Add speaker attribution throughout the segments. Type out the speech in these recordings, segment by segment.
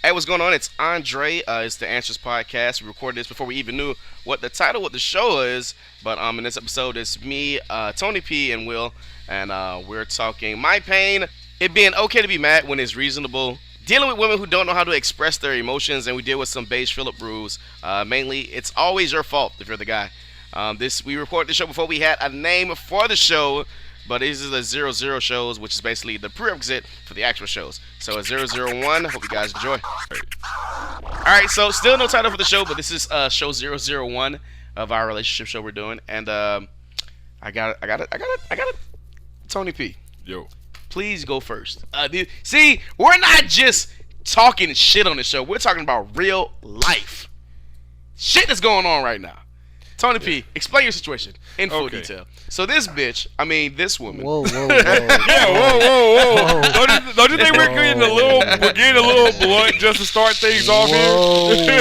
Speaker 1: Hey, what's going on? It's Andre. It's the Answers Podcast. We recorded this before we even knew what the title of the show is. But in this episode, it's me, Tony P, and Will, and we're talking my pain. It being okay to be mad when it's reasonable. Dealing with women who don't know how to express their emotions, and we deal with some beige Phillip rules. Mainly, it's always your fault if you're the guy. We recorded the show before we had a name for the show. But these are the 00 shows, which is basically the prerequisite for the actual shows. So it's 001. Hope you guys enjoy. Alright, so still no title for the show, but this is show 001 of our relationship show we're doing. And I got it. Tony P.
Speaker 2: Yo.
Speaker 1: Please go first. See, we're not just talking shit on the show. We're talking about real life. Shit that's going on right now. Tony P, explain your situation in full detail. So this woman.
Speaker 3: Whoa.
Speaker 2: Yeah, whoa. Don't you think we're getting a little blunt just to start things off here?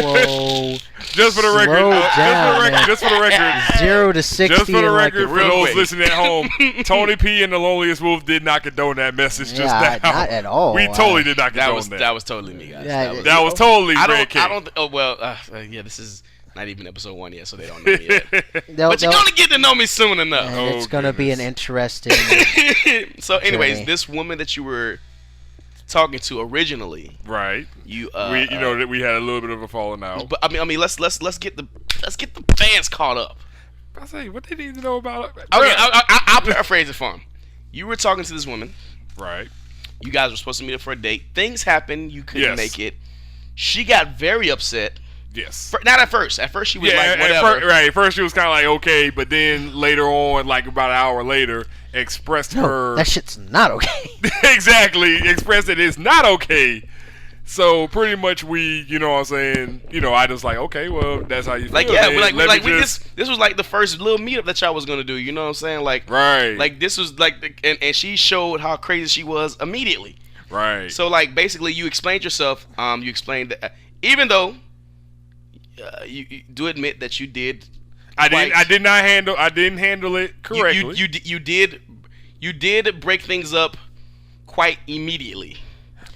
Speaker 3: Whoa.
Speaker 2: Just for the record. Just for the record.
Speaker 3: 0 to 60.
Speaker 2: Just for the record, for those
Speaker 1: quick.
Speaker 2: listening at home, Tony P and the Loneliest Wolf did not condone that message just now.
Speaker 3: Not at all.
Speaker 2: We totally did not condone that.
Speaker 1: That was totally me, guys.
Speaker 3: Yeah,
Speaker 2: That was totally Red King.
Speaker 1: This is not even episode 1 yet, so they don't know me yet. But you're
Speaker 3: they'll-
Speaker 1: gonna get to know me soon enough.
Speaker 3: and it's going to be an interesting.
Speaker 1: So, anyways,
Speaker 3: journey.
Speaker 1: this woman that you were talking to originally,
Speaker 2: Right.
Speaker 1: you
Speaker 2: That we had a little bit of a falling out.
Speaker 1: But let's get the fans caught up.
Speaker 2: I say, what they need to know about it?
Speaker 1: Okay, I'll paraphrase it for him. You were talking to this woman.
Speaker 2: Right.
Speaker 1: You guys were supposed to meet up for a date. Things happened. You couldn't
Speaker 2: Yes.
Speaker 1: make it. She got very upset.
Speaker 2: Yes.
Speaker 1: Not at first. At first, she was like, whatever.
Speaker 2: At first she was kind of like, okay, but then later on, like about an hour later, expressed her...
Speaker 3: That shit's not okay.
Speaker 2: Exactly. Expressed that it's not okay. So pretty much we, you know what I'm saying, I just like, okay, well, that's how you feel.
Speaker 1: Like, yeah,
Speaker 2: man.
Speaker 1: this was like the first little meetup that y'all was going to do. You know what I'm saying? Like,
Speaker 2: Right.
Speaker 1: Like, this was like, and she showed how crazy she was immediately.
Speaker 2: Right.
Speaker 1: So, like, basically, you explained yourself. You explained that even though you do admit that you did.
Speaker 2: I didn't handle it correctly.
Speaker 1: You did break things up quite immediately.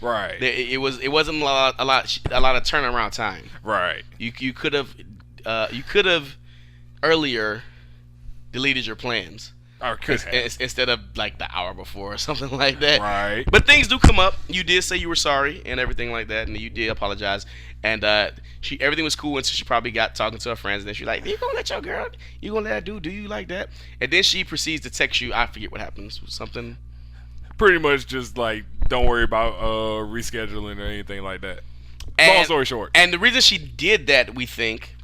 Speaker 2: Right.
Speaker 1: It wasn't a lot of turnaround time.
Speaker 2: Right.
Speaker 1: You could have earlier deleted your plans.
Speaker 2: Or could have.
Speaker 1: Instead of like the hour before or something like that.
Speaker 2: Right.
Speaker 1: But things do come up. You did say you were sorry and everything like that, and you did apologize. And everything was cool until she probably got talking to her friends, and then she's like, "You gonna let your girl? You gonna let her do you like that?" And then she proceeds to text you. I forget what happens. Something.
Speaker 2: Pretty much just like, don't worry about rescheduling or anything like that. Long story short.
Speaker 1: And the reason she did that, we think.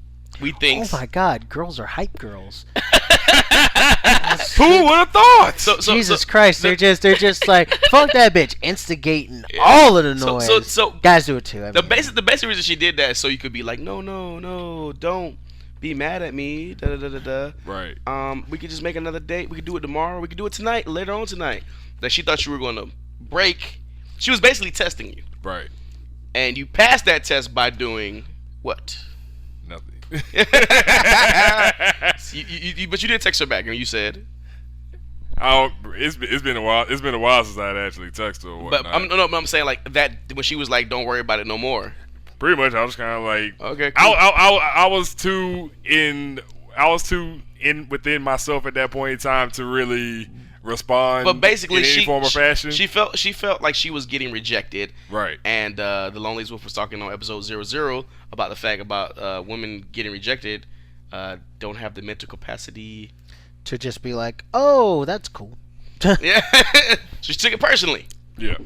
Speaker 3: Oh my God, girls are hype girls.
Speaker 2: Who would have thought?
Speaker 3: Jesus Christ, they're just like, fuck that bitch, instigating all of the noise.
Speaker 1: So
Speaker 3: guys do it too.
Speaker 1: The basic reason she did that is so you could be like, no, don't be mad at me.
Speaker 2: Right.
Speaker 1: We could just make another date. We could do it tomorrow. We could do it tonight. Later on tonight. That she thought you were going to break. She was basically testing you.
Speaker 2: Right.
Speaker 1: And you passed that test by doing what?
Speaker 2: Nothing.
Speaker 1: But you did text her back, and you said.
Speaker 2: It's been a while. It's been a while since I had actually texted her. Or whatnot.
Speaker 1: But I'm saying like that when she was like, "Don't worry about it no more."
Speaker 2: Pretty much, I was kind of like,
Speaker 1: okay, cool.
Speaker 2: I was too in within myself at that point in time to really respond.
Speaker 1: But basically,
Speaker 2: in any form or fashion.
Speaker 1: She felt like she was getting rejected.
Speaker 2: Right.
Speaker 1: And the Loneliest Wolf was talking on episode 00 about the fact about women getting rejected don't have the mental capacity
Speaker 3: to just be like, oh, that's cool.
Speaker 1: Yeah. She took it personally.
Speaker 2: Yeah.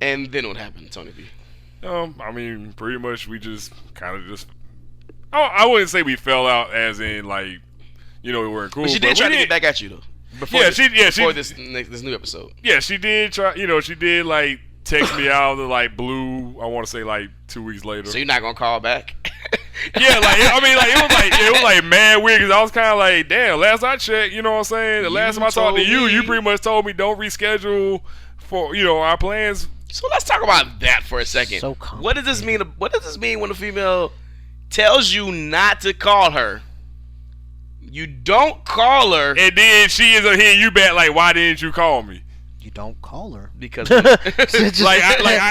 Speaker 1: And then what happened, Tony B?
Speaker 2: I mean, pretty much we just kind of just. I wouldn't say we fell out, as in like, we weren't cool.
Speaker 1: But she did try to get back at you though. Before this new episode.
Speaker 2: Yeah, she did try. She did like text me out of the like blue. I want to say like 2 weeks later.
Speaker 1: So you're not gonna call back?
Speaker 2: Yeah, it was like mad weird because I was kind of like, damn. Last I checked, you know what I'm saying. The last time I talked to you pretty much told me don't reschedule for our plans.
Speaker 1: So let's talk about that for a second.
Speaker 3: So
Speaker 1: what does this mean? What does this mean when a female tells you not to call her? You don't call her,
Speaker 2: and then she is hitting you back like, why didn't you call me?
Speaker 3: You Don't call her.
Speaker 1: because
Speaker 3: Just-
Speaker 2: Like,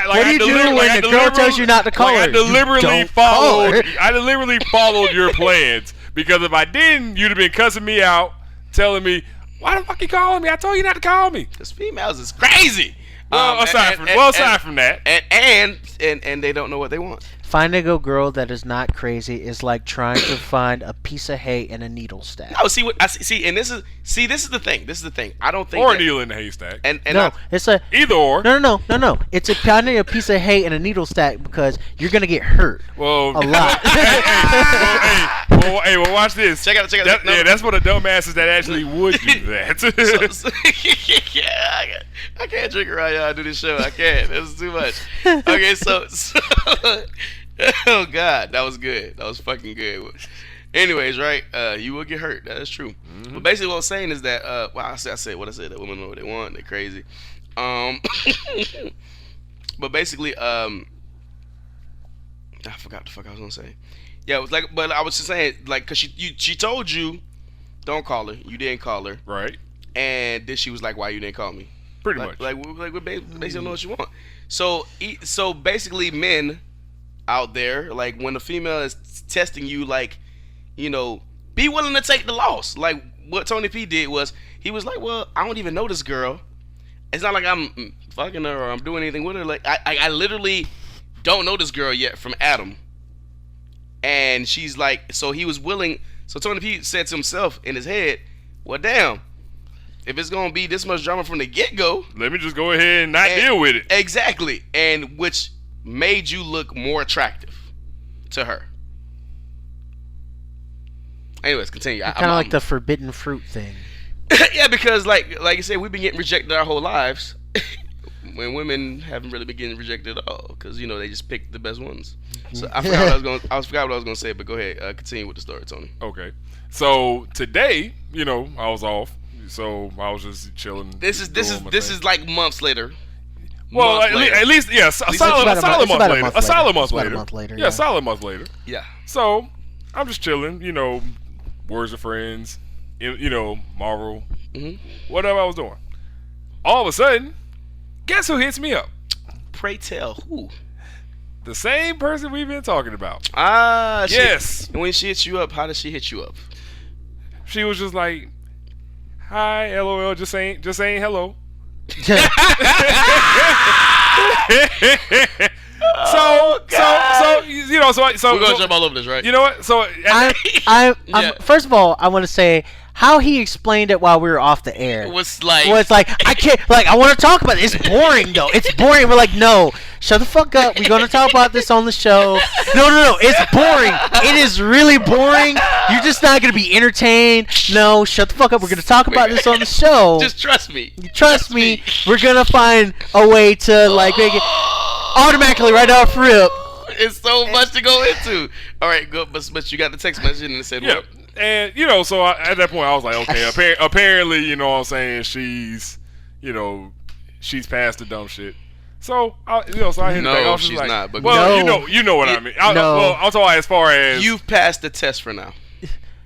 Speaker 3: what do you do
Speaker 2: deliberately-
Speaker 3: when the girl tells you not to call her?
Speaker 2: I
Speaker 3: You
Speaker 2: deliberately
Speaker 3: don't call her.
Speaker 2: followed. I deliberately followed your plans because if I didn't, you'd have been cussing me out, telling me, "Why the fuck you calling me? I told you not to call me."
Speaker 1: because females is crazy.
Speaker 2: Well, aside from that,
Speaker 1: and they don't know what they want.
Speaker 3: Finding a girl that is not crazy is like trying to find a piece of hay in a needle stack.
Speaker 1: Oh, see what I see, and this is the thing. This is the thing. I don't think
Speaker 2: or
Speaker 1: that,
Speaker 2: needle in the haystack.
Speaker 1: and
Speaker 3: No, it's a
Speaker 2: Either or.
Speaker 3: no. It's finding a piece of hay in a needle stack because you're gonna get hurt
Speaker 2: Well,
Speaker 3: a lot.
Speaker 2: well, watch this.
Speaker 1: Check out.
Speaker 2: That,
Speaker 1: No.
Speaker 2: Yeah, that's for the dumbasses that actually would do that.
Speaker 1: Yeah, I can't drink around y'all do this show. I can't. This is too much. Okay, so oh god, that was good. That was fucking good. Anyways, right? You will get hurt. That is true. But basically, what I'm saying is that well, I said what I said. That women know what they want. They're crazy. But basically, I forgot what the fuck I was gonna say. Yeah, it was like, but I was just saying, like, cause she told you, don't call her. You didn't call her,
Speaker 2: Right.
Speaker 1: and then she was like, why you didn't call me?
Speaker 2: Pretty
Speaker 1: Like,
Speaker 2: much.
Speaker 1: we basically don't know what you want. So basically, men out there, like, when a female is testing you, like, you know, be willing to take the loss. Like what Tony P did was, he was like, well, I don't even know this girl. It's not like I'm fucking her or I'm doing anything with her. Like I literally don't know this girl yet from Adam. And she's like, so he was willing. So Tony P said to himself in his head, well, damn, if it's gonna be this much drama from the get go,
Speaker 2: Let me just go ahead and not deal with it.
Speaker 1: Exactly, and which made you look more attractive to her. Anyways, continue.
Speaker 3: Kind of like the forbidden fruit thing.
Speaker 1: Yeah, because like I said, we've been getting rejected our whole lives. When women haven't really been getting rejected at all, because you know they just pick the best ones. So I forgot what I was gonna say, but go ahead, continue with the story, Tony.
Speaker 2: Okay. So today, you know, I was off, so I was just chilling.
Speaker 1: This is like months later.
Speaker 2: Well,
Speaker 1: Months later.
Speaker 2: at least yeah, a solid month later. A solid month later. Yeah, a solid month later.
Speaker 1: Yeah.
Speaker 2: So I'm just chilling, you know, words of friends, you know, Marvel, whatever I was doing. All of a sudden, guess who hits me up?
Speaker 1: Pray tell who?
Speaker 2: The same person we've been talking about.
Speaker 1: Ah,
Speaker 2: Yes.
Speaker 1: And when she hits you up, how does she hit you up?
Speaker 2: She was just like, "Hi, LOL, just saying hello." So you know, so
Speaker 1: We're gonna jump all over this, right?
Speaker 2: You know what? So
Speaker 3: I'm first of all, I want to say how he explained it while we were off the air.
Speaker 1: It was like,
Speaker 3: I can't, like, I want to talk about it. It's boring though. It's boring. We're like, no, shut the fuck up. We're gonna talk about this on the show. No, it's boring. It is really boring. You're just not gonna be entertained. No, shut the fuck up. We're gonna talk about this on the show.
Speaker 1: just trust me.
Speaker 3: Trust me. We're gonna find a way to like make it automatically right off rip.
Speaker 1: It's so much to go into. All right, good, but you got the text message and it said
Speaker 2: yeah.
Speaker 1: what?
Speaker 2: And you know, so at that point I was like, okay, apparently, you know what I'm saying, she's, you know, she's past the dumb shit. So I hit it back.
Speaker 1: No, she's
Speaker 2: like,
Speaker 1: not. But
Speaker 2: well,
Speaker 3: No.
Speaker 2: you know what I mean.
Speaker 3: No.
Speaker 2: Well, I'm talking as far as
Speaker 1: You've passed the test for now.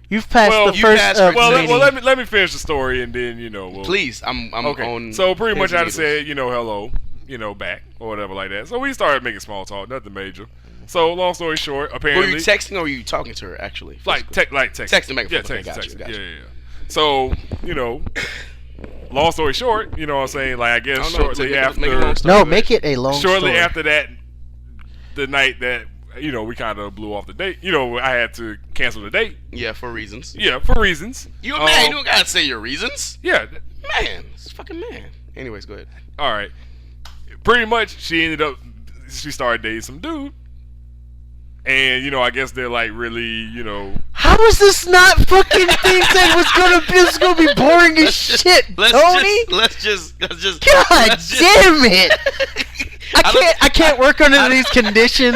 Speaker 3: You've passed
Speaker 2: Well,
Speaker 3: the
Speaker 2: you
Speaker 3: first.
Speaker 1: passed for
Speaker 3: meeting.
Speaker 2: let me finish the story and then you know. We'll,
Speaker 1: Please, I'm
Speaker 2: Okay.
Speaker 1: on.
Speaker 2: So pretty much
Speaker 1: pins and
Speaker 2: I just
Speaker 1: needles.
Speaker 2: said, you know, hello, you know, back or whatever like that. So we started making small talk, nothing major. So long story short,
Speaker 1: Were
Speaker 2: apparently,
Speaker 1: you texting or were you talking to her actually?
Speaker 2: like text,
Speaker 1: Texting back and
Speaker 2: yeah,
Speaker 1: forth. Okay,
Speaker 2: text.
Speaker 1: got you.
Speaker 2: Yeah. So you know, long story short, you know what I'm saying, like I guess
Speaker 1: I don't know,
Speaker 2: shortly
Speaker 1: make it
Speaker 2: after,
Speaker 1: long story.
Speaker 3: No, make it a long
Speaker 2: shortly
Speaker 3: story.
Speaker 2: after that, the night that you know we kind of blew off the date. You know, I had to cancel the date.
Speaker 1: Yeah, for reasons.
Speaker 2: Yeah, for reasons.
Speaker 1: You a man? You don't gotta say your reasons.
Speaker 2: Yeah.
Speaker 1: Man, it's a fucking man. Anyways, go ahead.
Speaker 2: All right. Pretty much, she started dating some dude. And, you know, I guess they're like really, you know.
Speaker 3: How is this not fucking thing that was gonna be boring as shit, Tony?
Speaker 1: Let's just.
Speaker 3: God damn it! I can't work under these conditions.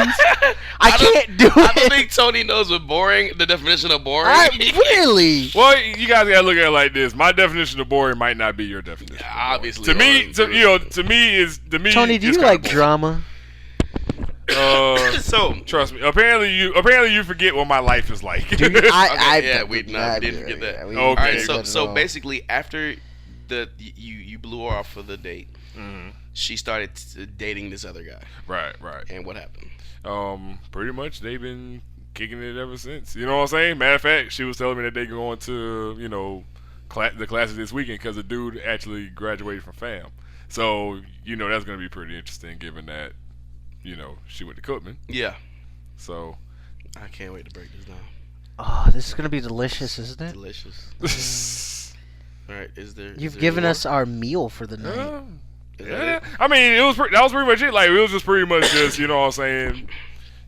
Speaker 3: I can't do
Speaker 1: I don't
Speaker 3: it.
Speaker 1: think Tony knows what boring, the definition of boring.
Speaker 3: Really?
Speaker 2: Well, you guys gotta look at it like this. My definition of boring might not be your definition.
Speaker 1: Obviously.
Speaker 2: To me, to me,
Speaker 3: Tony, do
Speaker 2: it's
Speaker 3: you
Speaker 2: kinda
Speaker 3: like
Speaker 2: boring.
Speaker 3: drama?
Speaker 1: So
Speaker 2: Trust me. Apparently you forget what my life is like.
Speaker 1: we didn't forget that.
Speaker 2: Okay.
Speaker 1: All right, so basically after you blew her off for the date.
Speaker 2: Mm-hmm.
Speaker 1: She started dating this other guy.
Speaker 2: Right.
Speaker 1: And what happened?
Speaker 2: Pretty much they've been kicking it ever since. You know what I'm saying? Matter of fact, she was telling me that they going to, the classes this weekend because the dude actually graduated from FAM. So, that's going to be pretty interesting given that, she went to Cookman.
Speaker 1: Yeah.
Speaker 2: So.
Speaker 1: I can't wait to break this down.
Speaker 3: Oh, this is gonna be delicious, isn't it?
Speaker 1: Delicious. All right,
Speaker 3: You've given us our meal for the night.
Speaker 2: Yeah. I mean, that was pretty much it. Like, it was just pretty much just, you know what I'm saying?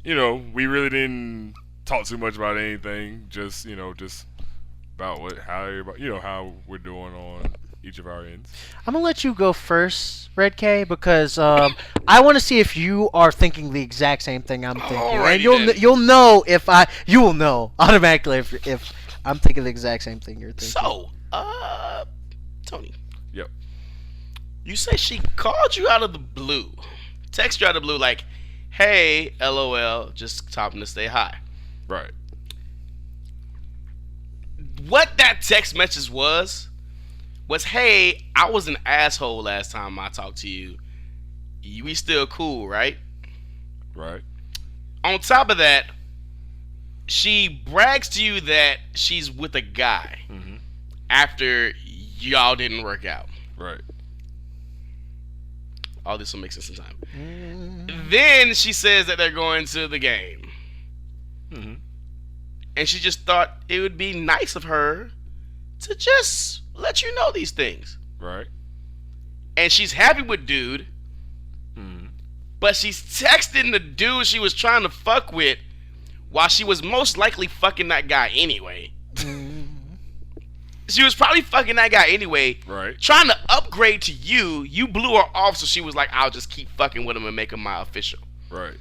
Speaker 2: We really didn't talk too much about anything. Just, just about how we're doing on each of our ends.
Speaker 3: I'm gonna let you go first, Red K, because I want to see if you are thinking the exact same thing I'm thinking, and you'll know you will know automatically if I'm thinking the exact same thing you're thinking.
Speaker 1: So, Tony.
Speaker 2: Yep.
Speaker 1: You say she called you out of the blue, text you out of the blue, like, "Hey, LOL, just stopping to say hi."
Speaker 2: Right.
Speaker 1: What that text message was, "Hey, I was an asshole last time I talked to you. We still cool, right?"
Speaker 2: Right.
Speaker 1: On top of that, she brags to you that she's with a guy after y'all didn't work out.
Speaker 2: Right.
Speaker 1: All this will make sense in time. Then she says that they're going to the game. And she just thought it would be nice of her to just let you know these things.
Speaker 2: Right.
Speaker 1: And she's happy with dude. But she's texting the dude she was trying to fuck with while she was most likely fucking that guy anyway. She was probably fucking that guy anyway.
Speaker 2: Right.
Speaker 1: Trying to upgrade to you. You blew her off, so she was like, "I'll just keep fucking with him and make him my official."
Speaker 2: Right.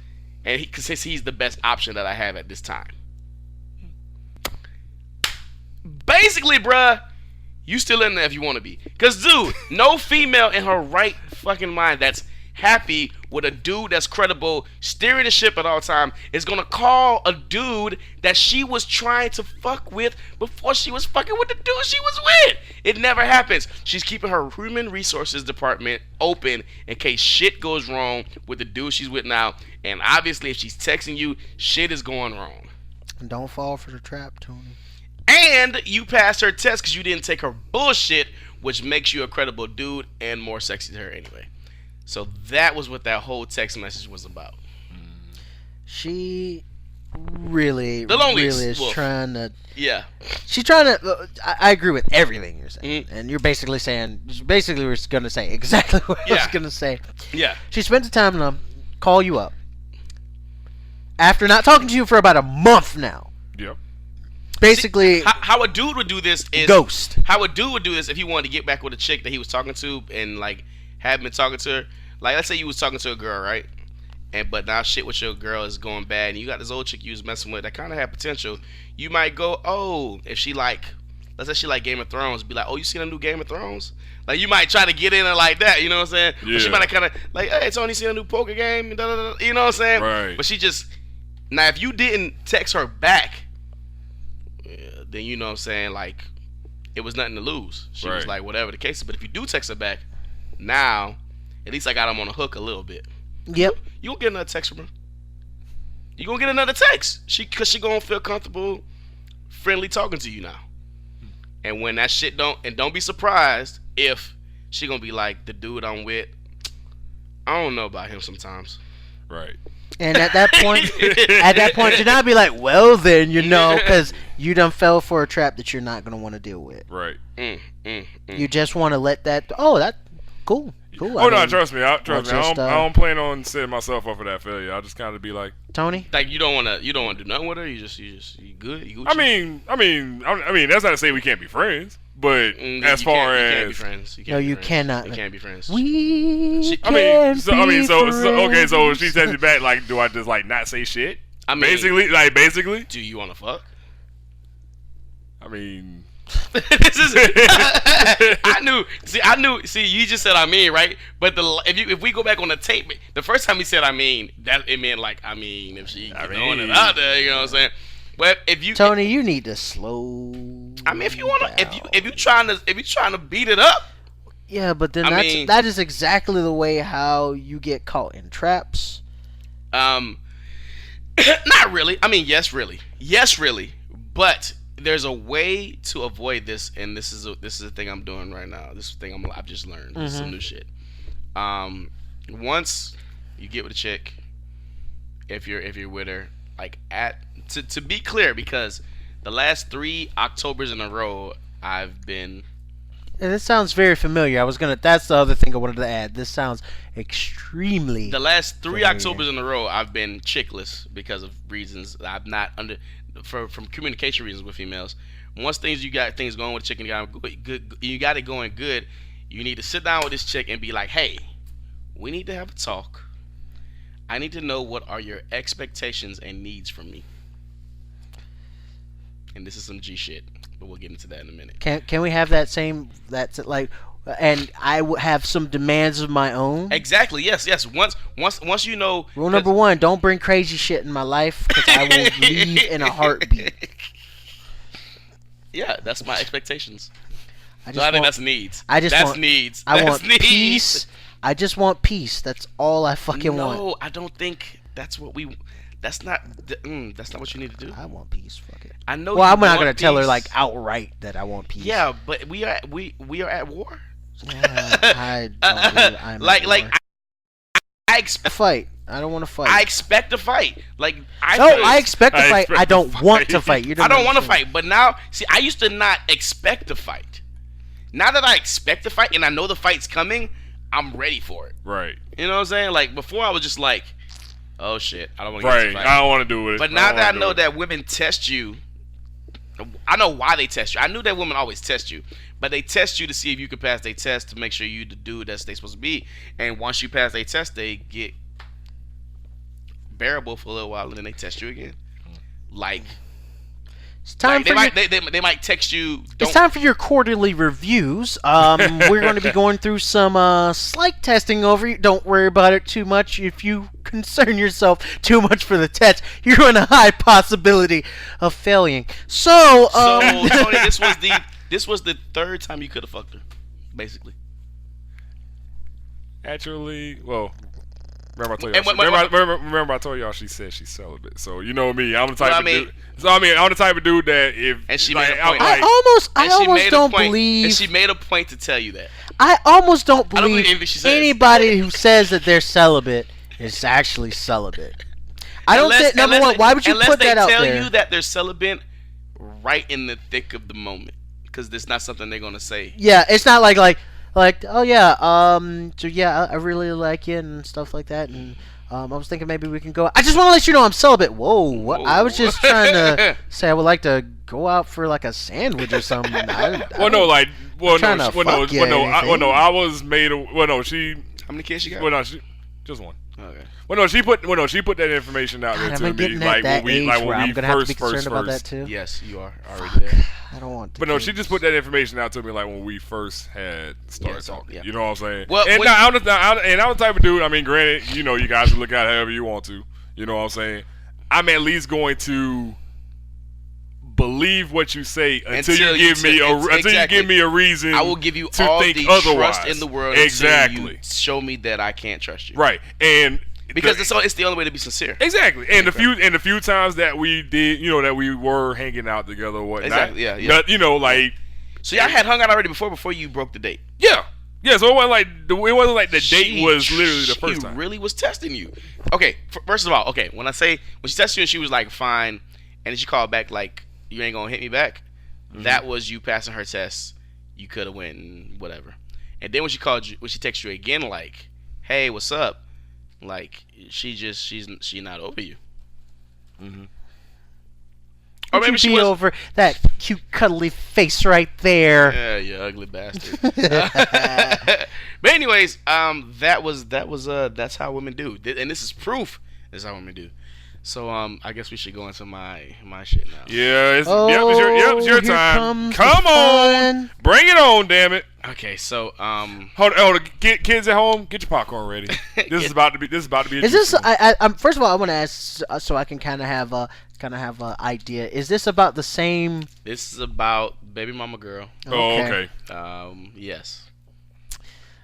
Speaker 1: And since he's the best option that I have at this time. Basically, bruh, you still in there if you want to be. Because, dude, no female in her right fucking mind that's happy with a dude that's credible, steering the ship at all time, is going to call a dude that she was trying to fuck with before she was fucking with the dude she was with. It never happens. She's keeping her human resources department open in case shit goes wrong with the dude she's with now. And obviously, if she's texting you, shit is going wrong.
Speaker 3: And don't fall for the trap, Tony.
Speaker 1: And you passed her test because you didn't take her bullshit, which makes you a credible dude and more sexy to her anyway. So that was what that whole text message was about.
Speaker 3: She really is
Speaker 1: wolf.
Speaker 3: trying to...
Speaker 1: Yeah.
Speaker 3: She's trying to... I agree with everything you're saying. And you're basically saying... Basically, we're going to say exactly what I was going to say.
Speaker 1: Yeah.
Speaker 3: She spent the time to call you up. After not talking to you for about a month now.
Speaker 2: Yep.
Speaker 3: Basically...
Speaker 1: See, how a dude would do this is...
Speaker 3: Ghost.
Speaker 1: How a dude would do this if he wanted to get back with a chick that he was talking to and, like, hadn't been talking to her. Like, let's say you was talking to a girl, right? But now shit with your girl is going bad and you got this old chick you was messing with that kind of had potential. You might go, oh, if she like, let's say she like Game of Thrones, be like, oh, you seen a new Game of Thrones? Like, you might try to get in it like that, you know what I'm saying?
Speaker 2: Yeah.
Speaker 1: But she might kind of like, hey, Tony, seen a new poker game? Da, da, da, you know what I'm saying?
Speaker 2: Right.
Speaker 1: But she just, now if you didn't text her back, then you know what I'm saying, like, it was nothing to lose. She was like, whatever the case is. But if you do text her back, now, at least I got him on a hook a little bit.
Speaker 3: Yep.
Speaker 1: You gonna get another text from her. You gonna get another text. Cause she gonna feel comfortable, friendly talking to you now. And when that shit don't be surprised if she gonna be like, the dude I'm with, I don't know about him sometimes.
Speaker 2: Right.
Speaker 3: And at that point, you're not be like, well then, because you done fell for a trap that you're not gonna want to deal with.
Speaker 2: Right.
Speaker 3: You just want to let that. Oh, that cool. Cool.
Speaker 2: Oh, no, trust me. I don't plan on setting myself up for that failure. I'll just kind of be like,
Speaker 3: Tony.
Speaker 1: Like, you don't want to do nothing with her. You good. You Gucci?
Speaker 2: I mean, that's not to say we can't be friends, but as far as
Speaker 1: you can't be friends.
Speaker 3: You cannot.
Speaker 1: You can't be friends.
Speaker 3: We
Speaker 2: so she sends me back. Like, do I just like not say shit?
Speaker 1: I mean,
Speaker 2: basically.
Speaker 1: Do you want to fuck?
Speaker 2: I mean.
Speaker 1: This is I knew. See, you just said I mean, right? But if we go back on the tape, the first time he said I mean, that it meant like I mean if she throwing it out there, you know what I'm saying? But
Speaker 3: Tony, you need to slow.
Speaker 1: I mean, if you wanna, if you trying to beat it up,
Speaker 3: Yeah, but then
Speaker 1: I
Speaker 3: that is exactly the way how you get caught in traps.
Speaker 1: Not really. I mean, yes, really. But there's a way to avoid this, and this is a thing I'm doing right now. This is a thing I've just learned. This is some new shit. Once you get with a chick, if you're with her, like to be clear, because the last 3 Octobers in a row, I've been.
Speaker 3: And this sounds very familiar. That's the other thing I wanted to add. This sounds extremely.
Speaker 1: The last 3
Speaker 3: familiar.
Speaker 1: Octobers in a row, I've been chickless because of reasons I'm not from communication reasons with females. Once you got things going with a chick and you got it going good, you need to sit down with this chick and be like, hey, we need to have a talk. I need to know what are your expectations and needs from me. And this is some G shit, but we'll get into that in a minute.
Speaker 3: Can we have that same? That's like, and I have some demands of my own.
Speaker 1: Exactly. Yes. Once you know.
Speaker 3: Rule number 1: don't bring crazy shit in my life because I will leave in a heartbeat.
Speaker 1: Yeah, that's my expectations. I
Speaker 3: think
Speaker 1: that's needs.
Speaker 3: That's
Speaker 1: needs.
Speaker 3: I want peace. I just want peace. That's all I fucking want.
Speaker 1: No, I don't think that's what we. That's not what you need to do.
Speaker 3: I want peace. Fuck it.
Speaker 1: I know.
Speaker 3: Well, I'm not
Speaker 1: gonna
Speaker 3: tell her like outright that I want peace.
Speaker 1: Yeah, but we are at war.
Speaker 3: I don't believe I'm
Speaker 1: like
Speaker 3: at
Speaker 1: like
Speaker 3: war.
Speaker 1: I expect
Speaker 3: a fight. I don't want to fight.
Speaker 1: I expect to fight. Like
Speaker 3: I expect to fight. I don't want to fight.
Speaker 1: I don't want to fight. But now, see, I used to not expect to fight. Now that I expect to fight and I know the fight's coming, I'm ready for it.
Speaker 2: Right.
Speaker 1: You know what I'm saying? Like before, I was just like, oh shit, I don't want to
Speaker 2: get
Speaker 1: to fight.
Speaker 2: I don't want to do it.
Speaker 1: But now that I know that women test you, I know why they test you. I knew that women always test you, but they test you to see if you can pass their test to make sure you the dude that's they supposed to be. And once you pass their test, they get bearable for a little while, and then they test you again. Like,
Speaker 3: it's time
Speaker 1: they might text you.
Speaker 3: It's time for your quarterly reviews. We're going to be going through some slight testing over you. Don't worry about it too much. If you concern yourself too much for the test, you're in a high possibility of failing. So
Speaker 1: Tony, this was the 3rd time you could have fucked her, basically.
Speaker 2: Actually, well. Remember I told y'all she said she's celibate. So you know me, I'm the type of dude. So I mean, I'm the type of dude that if
Speaker 1: and she
Speaker 2: like,
Speaker 1: made a point.
Speaker 3: I almost don't believe.
Speaker 1: And she made a point to tell you that.
Speaker 3: I almost don't believe
Speaker 1: anybody
Speaker 3: who says that they're celibate is actually celibate. I don't think. Number one, why would you put that out there?
Speaker 1: Unless they tell you that they're celibate right in the thick of the moment, because it's not something they're gonna say.
Speaker 3: Yeah, it's not like oh yeah, so yeah, I really like you and stuff like that, and I was thinking maybe we can go. I just want to let you know I'm celibate. Whoa. I was just trying to say I would like to go out for like a sandwich or something.
Speaker 2: I she.
Speaker 1: How many kids she got?
Speaker 2: Well, no, just one.
Speaker 1: Okay.
Speaker 2: Well, no, she put that information out there to me, like when we first.
Speaker 3: About that too.
Speaker 1: Yes, you are already there.
Speaker 3: I don't want to.
Speaker 2: But no, she just put that information out to me like when we first had started talking. Yeah. You know what I'm saying?
Speaker 1: Well,
Speaker 2: and I'm the type of dude. I mean, granted, you know, you guys can look at it however you want to. You know what I'm saying? I'm at least going to believe what you say until you give me a reason.
Speaker 1: I will give you
Speaker 2: to
Speaker 1: all
Speaker 2: think
Speaker 1: the
Speaker 2: otherwise.
Speaker 1: Trust in the world.
Speaker 2: Exactly.
Speaker 1: Until you show me that I can't trust you.
Speaker 2: Right. And
Speaker 1: because it's the only way to be sincere.
Speaker 2: Exactly. And the few times that we did, you know, that we were hanging out together, or whatnot.
Speaker 1: Exactly. Yeah.
Speaker 2: But, you know, like.
Speaker 1: So y'all had hung out already before you broke the date.
Speaker 2: Yeah. Yeah. So it wasn't like the date was literally the first time.
Speaker 1: She really was testing you. Okay. First of all, when she tested you and she was like fine, and then she called back like you ain't gonna hit me back. Mm-hmm. That was you passing her test. You could have went and whatever. And then when she texted you again like, hey, what's up? Like she's not over you.
Speaker 3: Mm-hmm. Or maybe she was over that cute cuddly face right there.
Speaker 1: Yeah, you ugly bastard. But anyways, that's how women do, and this is proof. This is how women do. So I guess we should go into my shit now.
Speaker 2: Yeah, it's your time. Come on, bring it on, damn it.
Speaker 1: Okay, so
Speaker 2: hold on, kids at home, get your popcorn ready. This is about to be.
Speaker 3: Is this? I'm first of all, I want to ask so I can kind of have a idea. Is this about the same?
Speaker 1: This is about baby mama girl.
Speaker 2: Oh, okay.
Speaker 1: Yes.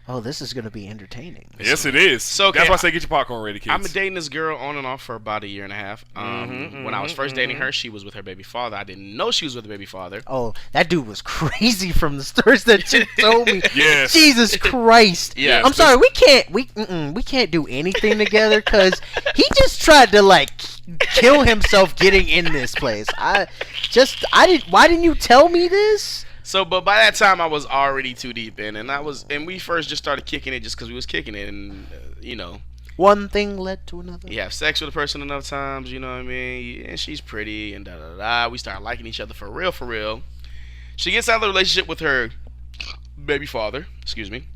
Speaker 3: Oh, this is gonna be entertaining.
Speaker 2: Yes, it is.
Speaker 1: So, okay,
Speaker 2: that's why I say get your popcorn ready, kids.
Speaker 1: I've been dating this girl on and off for about a year and a half. When I was first dating her, she was with her baby father. I didn't know she was with her baby father.
Speaker 3: Oh, that dude was crazy from the stories that you told me.
Speaker 2: Yes.
Speaker 3: Jesus Christ.
Speaker 1: Yes.
Speaker 3: I'm sorry, we can't do anything together because he just tried to like kill himself getting in this place. Why didn't you tell me this?
Speaker 1: So, but by that time, I was already too deep in, and we first just started kicking it just because we was kicking it, and
Speaker 3: One thing led to another.
Speaker 1: you have sex with a person enough times, you know what I mean, and she's pretty, and da da da. We started liking each other for real, for real. She gets out of the relationship with her baby father, excuse me,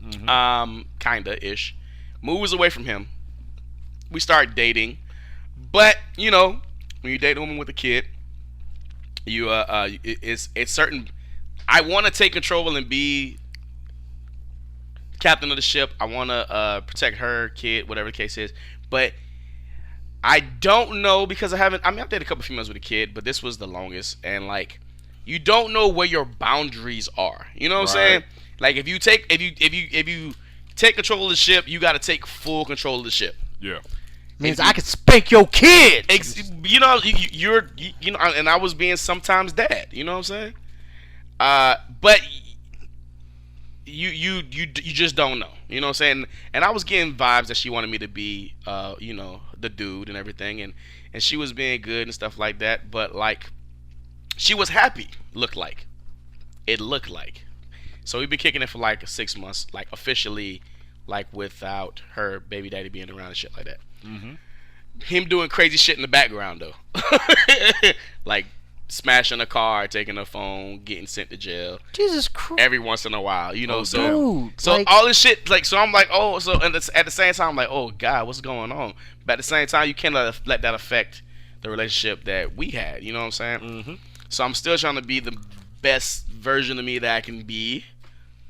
Speaker 1: kinda ish. Moves away from him. We start dating, but when you date a woman with a kid, it's certain. I want to take control and be captain of the ship. I want to protect her kid, whatever the case is. But I don't know because I've dated a couple females with a kid, but this was the longest. And like, you don't know where your boundaries are. You know what I'm saying? Like if you take control of the ship, you got to take full control of the ship.
Speaker 2: Yeah.
Speaker 3: Means I could spank your kid.
Speaker 1: You're and I was being sometimes dad. You know what I'm saying? But you just don't know. You know what I'm saying? And I was getting vibes that she wanted me to be, the dude and everything, and she was being good and stuff like that. But like, she was happy. It looked like. So we've been kicking it for like 6 months, like officially, like without her baby daddy being around and shit like that. Him doing crazy shit in the background though, like smashing a car, taking a phone, getting sent to jail.
Speaker 3: Jesus Christ!
Speaker 1: Every once in a while,
Speaker 3: Dude,
Speaker 1: so all this shit, like, so I'm like, oh, so and at the same time, I'm like, oh God, what's going on? But at the same time, you can't let that affect the relationship that we had. You know what I'm saying? So I'm still trying to be the best version of me that I can be.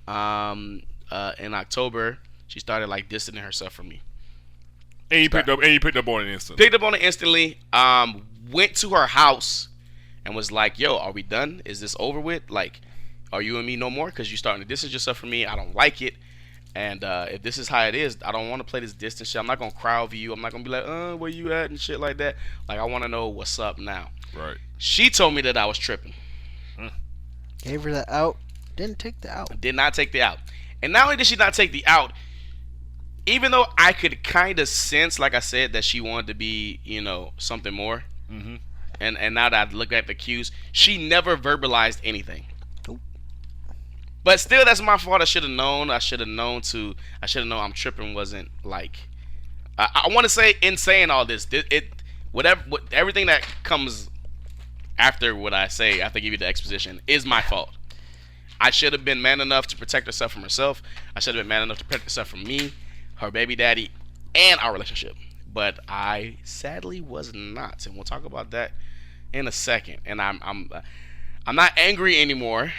Speaker 1: In October, she started like distancing herself from me.
Speaker 2: And you picked up on it instantly.
Speaker 1: Picked up on it instantly. Went to her house and was like, yo, are we done? Is this over with? Like, are you and me no more? Because you're starting to distance yourself from me. I don't like it. And if this is how it is, I don't want to play this distance shit. I'm not going to cry over you. I'm not going to be like, where you at and shit like that. Like, I want to know what's up now.
Speaker 2: Right.
Speaker 1: She told me that I was tripping.
Speaker 3: Gave her the out. Didn't take the out.
Speaker 1: Did not take the out. And not only did she not take the out, even though I could kind of sense, like I said, that she wanted to be, something more. And now that I look at the cues, she never verbalized anything.
Speaker 3: Nope.
Speaker 1: But still, that's my fault. I should have known. I should have known I'm tripping wasn't like. I want to say in saying all this, everything that comes after what I say, after I give you the exposition, is my fault. I should have been man enough to protect herself from herself. I should have been man enough to protect herself from me, her baby daddy, and our relationship. But I sadly was not, and we'll talk about that in a second. And I'm not angry anymore.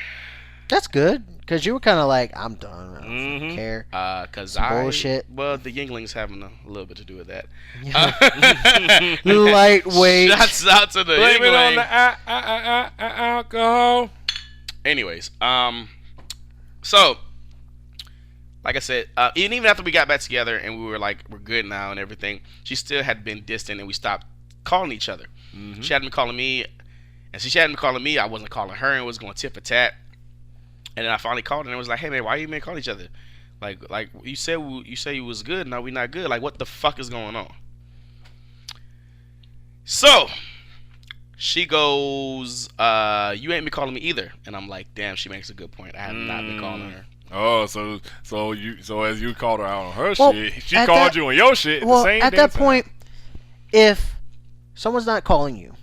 Speaker 3: That's good, because you were kind of like, I'm done. I don't care.
Speaker 1: Cause
Speaker 3: bullshit.
Speaker 1: Well, the Yinglings having a little bit to do with that.
Speaker 3: Lightweight.
Speaker 1: Shouts out to the
Speaker 2: Blame it on
Speaker 1: Yingling.
Speaker 2: the alcohol.
Speaker 1: Anyways, so like I said, even after we got back together and we were like, we're good now and everything, she still had been distant and we stopped calling each other. She hadn't been calling me, and since she hadn't been calling me, I wasn't calling her, and it was going tit for tat. And then I finally called her and it was like, hey man, why you even calling each other? Like you said you was good, now we not good. Like, what the fuck is going on? So she goes, you ain't been calling me either. And I'm like, damn, she makes a good point. I have not been calling her.
Speaker 2: Oh, so as you called her out on her
Speaker 3: Well,
Speaker 2: shit, she called you on your shit.
Speaker 3: Well,
Speaker 2: at the same
Speaker 3: at
Speaker 2: damn
Speaker 3: that
Speaker 2: time.
Speaker 3: point, if someone's not calling you,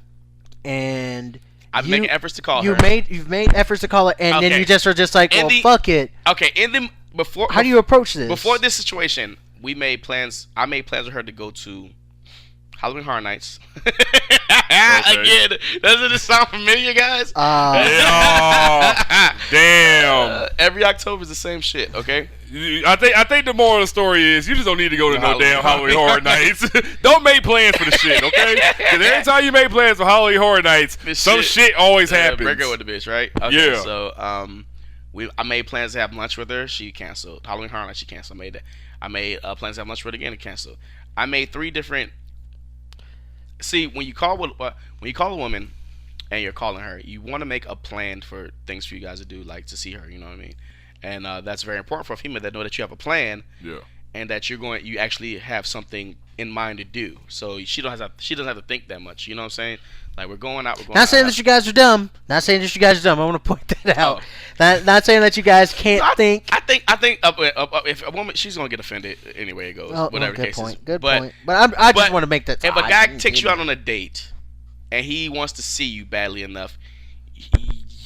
Speaker 3: and
Speaker 1: I'm making efforts to call her.
Speaker 3: You've made efforts to call her, and then
Speaker 1: Okay.
Speaker 3: you just are just like, well, fuck it.
Speaker 1: Okay, before
Speaker 3: How do you approach this?
Speaker 1: Before this situation, I made plans with her to go to Halloween Horror Nights. Again, doesn't it sound familiar, guys?
Speaker 2: Damn.
Speaker 1: Every October is the same shit, okay?
Speaker 2: I think the moral of the story is you just don't need to go to no damn Halloween Horror Nights. Don't make plans for the shit, okay? Because every time you make plans for Halloween Horror Nights, some shit always happens.
Speaker 1: Break up with the bitch, right? Okay,
Speaker 2: Yeah.
Speaker 1: So, I made plans to have lunch with her. She canceled. Halloween Horror Nights, she canceled. I made plans to have lunch with her again and canceled. I made 3 different. See, when you call a woman and you're calling her, you want to make a plan for things for you guys to do, like to see her. You know what I mean? And that's very important for a female that know that you have a plan.
Speaker 2: Yeah.
Speaker 1: And that you actually have something in mind to do. So she doesn't have to think that much. You know what I'm saying? Like we're going out.
Speaker 3: Not saying that you guys are dumb. Not saying that you guys are dumb. I want to point that out. Not saying that you guys can't think.
Speaker 1: I think if a woman, she's gonna get offended anyway. It goes whatever the case is.
Speaker 3: Good point. But I just want to make that.
Speaker 1: If a guy takes you out on a date and he wants to see you badly enough,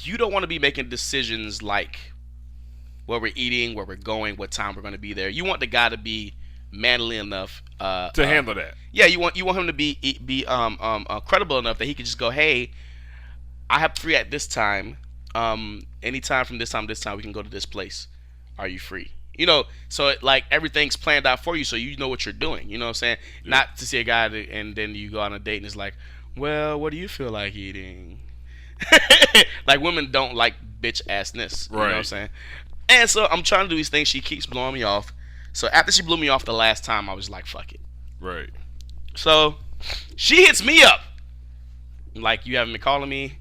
Speaker 1: you don't want to be making decisions like where we're eating, where we're going, what time we're going to be there. You want the guy to be manly enough
Speaker 2: to handle that.
Speaker 1: Yeah, you want him to be credible enough that he can just go, hey, I have free at this time. Anytime from this time to this time, we can go to this place. Are you free? You know, so like everything's planned out for you, so you know what you're doing. You know what I'm saying? Yeah. Not to see a guy and then you go on a date and it's like, well, what do you feel like eating? Like women don't like bitch assness. You know what I'm saying? And so I'm trying to do these things. She keeps blowing me off. So after she blew me off the last time, I was like, fuck it.
Speaker 2: Right.
Speaker 1: So she hits me up. I'm like, you haven't been calling me.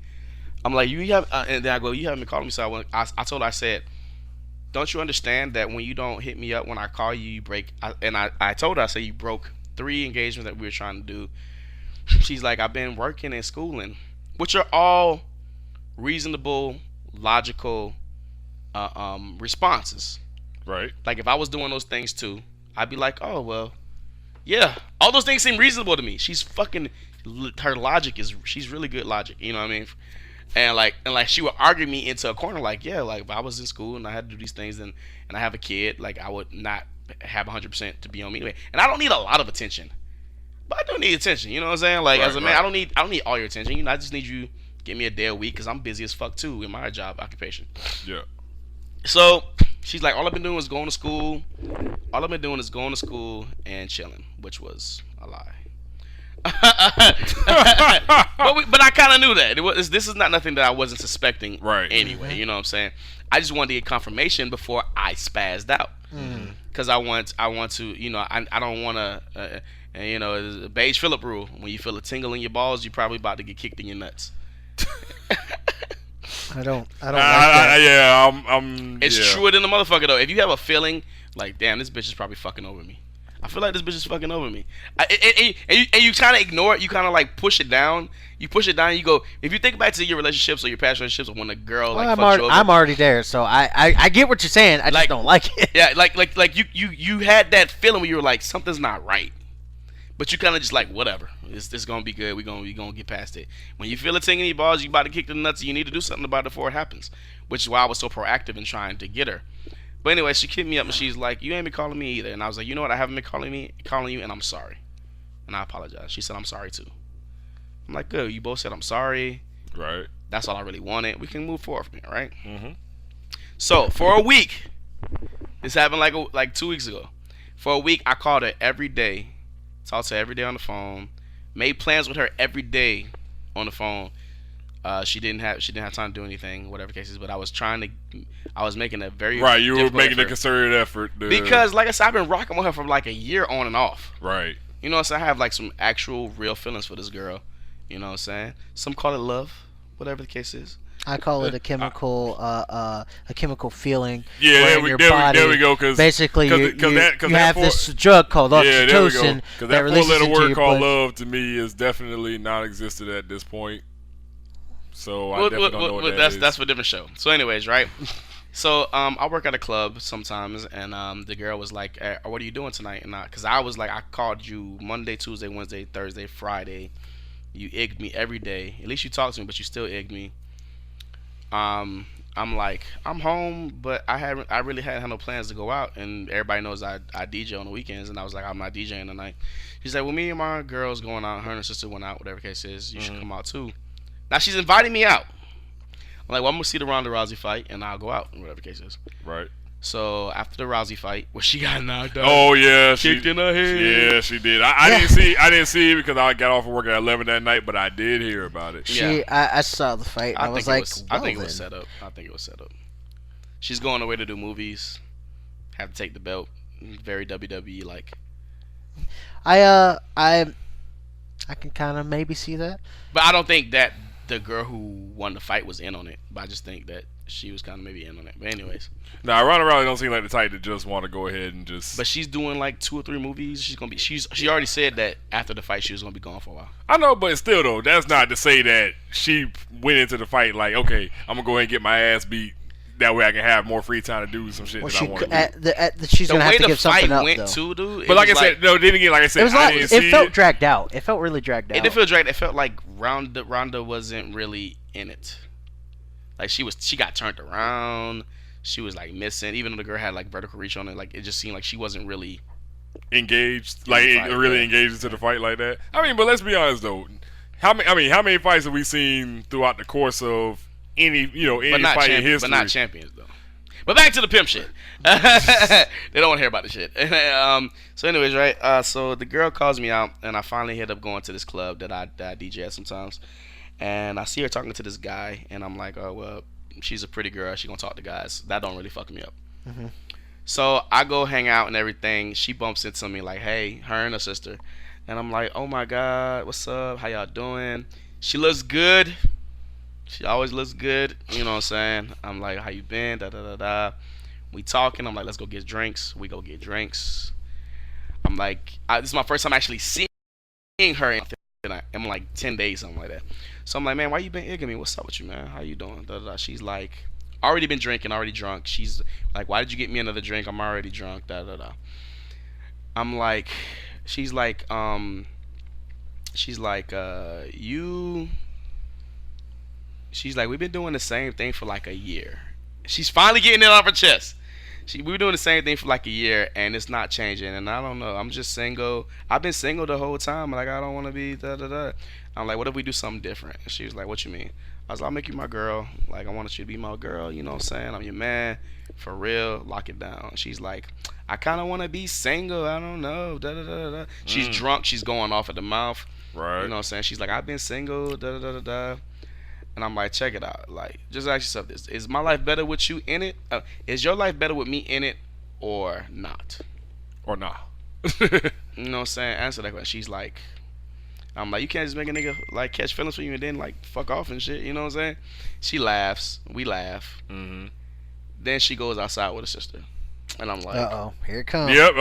Speaker 1: I'm like, you have, and then I go, you haven't been calling me. So I told her, I said, don't you understand that when you don't hit me up when I call you, you break. I told her, I said, you broke 3 engagements that we were trying to do. She's like, I've been working and schooling, which are all reasonable, logical responses.
Speaker 2: Right.
Speaker 1: Like if I was doing those things too, I'd be like, oh well, yeah, all those things seem reasonable to me. She's fucking, her logic is, she's really good logic, you know what I mean? And like she would argue me into a corner, like, yeah, like if I was in school and I had to do these things and I have a kid, like I would not have 100% to be on me anyway. And I don't need a lot of attention, but I do need attention, you know what I'm saying? Like as a man, I don't need all your attention. You know, I just need you give me a day a week because I'm busy as fuck too in my job occupation.
Speaker 2: Yeah.
Speaker 1: So she's like, all I've been doing is going to school. All I've been doing is going to school and chilling, which was a lie. But I kind of knew that. This is not nothing that I wasn't suspecting anyway. You know what I'm saying? I just wanted to get confirmation before I spazzed out. Because I want to, you know, I don't want to, you know, it's a Beige Phillip rule. When you feel a tingle in your balls, you're probably about to get kicked in your nuts.
Speaker 3: I don't like that.
Speaker 1: It's truer than the motherfucker though. If you have a feeling like, damn, this bitch is probably fucking over me. I feel like this bitch is fucking over me. And you kind of ignore it. You kind of like push it down. You push it down. And you go. If you think back to your relationships or your past relationships, or when a girl
Speaker 3: I'm already there. So I get what you're saying. I just don't like it.
Speaker 1: Yeah, like you had that feeling where you were like, something's not right. But you kind of just like, whatever. It's gonna be good. We gonna get past it. When you feel a ting in your balls, you about to kick the nuts. You need to do something about it before it happens. Which is why I was so proactive in trying to get her. But anyway, she kicked me up and she's like, you ain't been calling me either. And I was like, you know what? I haven't been calling you, and I'm sorry. And I apologize. She said, I'm sorry too. I'm like, good. You both said I'm sorry.
Speaker 2: Right.
Speaker 1: That's all I really wanted. We can move forward from here, right?
Speaker 2: Mm-hmm.
Speaker 1: So for a week, this happened like 2 weeks ago. For a week, I called her every day. Talked to her every day on the phone. Made plans with her every day on the phone. She didn't have time to do anything, whatever cases. But I was making a very
Speaker 2: you were making a concerted effort
Speaker 1: because, like I said, I've been rocking with her for like a year on and off.
Speaker 2: Right.
Speaker 1: You know what I'm saying? I have like some actual real feelings for this girl. You know what I'm saying? Some call it love, whatever the case is.
Speaker 3: I call it a chemical feeling.
Speaker 2: Yeah, there we go. Cause
Speaker 3: basically, you have this drug called oxytocin.
Speaker 2: Because that 4-letter word called love to me is definitely non-existent at this point. So I definitely don't know what that is.
Speaker 1: That's for a different show. So, anyways, right? So I work at a club sometimes, and the girl was like, "What are you doing tonight?" And because I was like, I called you Monday, Tuesday, Wednesday, Thursday, Friday. You egged me every day. At least you talked to me, but you still egged me. I'm like, I'm home, but I really hadn't had no plans to go out, and everybody knows I DJ on the weekends, and I was like, I'm not DJing tonight. She's like, well, me and my girl's going out. Her and her sister went out, whatever case is. You should come out too. Now she's inviting me out. I'm like, well, I'm gonna see the Ronda Rousey fight, and I'll go out, whatever case is.
Speaker 2: Right.
Speaker 1: So after the Rousey fight, where she got knocked out.
Speaker 2: Oh yeah,
Speaker 1: kicked in her head.
Speaker 2: Yeah, she did. I didn't see it because I got off of work at 11 that night, but I did hear about it.
Speaker 3: I saw the fight. I was like,
Speaker 1: I think it was set up. She's going away to do movies. Have to take the belt. Very WWE like.
Speaker 3: I can kind of maybe see that.
Speaker 1: But I don't think that the girl who won the fight was in on it. But I just think that she was kind of maybe in on it. But anyways.
Speaker 2: Nah, Ronda Rousey don't seem like the type to just want to go ahead and just.
Speaker 1: But she's doing like 2 or 3 movies. She already said that after the fight she was gonna be gone for a while.
Speaker 2: I know, but still though, that's not to say that she went into the fight like, okay, I'm gonna go ahead and get my ass beat. That way I can have more free time to do some shit
Speaker 3: Well,
Speaker 2: that I want to do.
Speaker 3: she's
Speaker 1: The
Speaker 3: gonna have
Speaker 1: way
Speaker 3: to
Speaker 1: the
Speaker 3: give something
Speaker 1: fight
Speaker 3: up,
Speaker 1: went
Speaker 3: though.
Speaker 1: too, dude.
Speaker 2: But like I said, no, then again, like I said,
Speaker 3: It was
Speaker 2: I didn't see
Speaker 3: it felt dragged out. It felt really dragged out.
Speaker 1: It didn't feel dragged. It felt like Ronda wasn't really in it. Like she got turned around. She was like missing, even though the girl had like vertical reach on it. Like it just seemed like she wasn't really
Speaker 2: engaged,
Speaker 1: in
Speaker 2: like
Speaker 1: the fight,
Speaker 2: really
Speaker 1: yeah.
Speaker 2: engaged into the fight like that. I mean, but let's be honest though. How many fights have we seen throughout the course of any fight in history?
Speaker 1: but not champions though. But back to the pimp shit. They don't want to hear about the shit. So anyways, right? So the girl calls me out, and I finally end up going to this club that I DJ at sometimes, and I see her talking to this guy, and I'm like, oh well, she's a pretty girl. She gonna talk to guys. That don't really fuck me up.
Speaker 3: Mm-hmm.
Speaker 1: So I go hang out and everything. She bumps into me like, hey, her and her sister, and I'm like, oh my god, what's up? How y'all doing? She looks good. She always looks good, you know what I'm saying? I'm like, how you been? Da da da da. We talking. I'm like, let's go get drinks. We go get drinks. I'm like, this is my first time actually seeing her in like 10 days, something like that. So I'm like, man, why you been egging me? What's up with you, man? How you doing? Da da da. She's like, already been drinking, already drunk. She's like, why did you get me another drink? I'm already drunk. Da da da. I'm like, she's like, you. She's like, we've been doing the same thing for like a year. She's finally getting it off her chest. We were doing the same thing for like a year, and it's not changing. And I don't know. I'm just single. I've been single the whole time. Like, I don't want to be da da da. I'm like, what if we do something different? And she was like, what you mean? I was like, I'll make you my girl. Like, I want you to be my girl. You know what I'm saying? I'm your man. For real. Lock it down. She's like, I kind of want to be single. I don't know. Da da da da. She's drunk. She's going off at the mouth.
Speaker 2: Right.
Speaker 1: You know what I'm saying? She's like, I've been single. Da da da da da. And I'm like, check it out. Like, just ask yourself this: is my life better with you in it? Is your life better with me in it, or not?
Speaker 2: Or nah.
Speaker 1: You know what I'm saying? Answer that question. She's like, I'm like, you can't just make a nigga like catch feelings for you and then like fuck off and shit. You know what I'm saying? She laughs. We laugh.
Speaker 2: Mm-hmm.
Speaker 1: Then she goes outside with her sister, and I'm like,
Speaker 3: here it comes.
Speaker 2: Yep.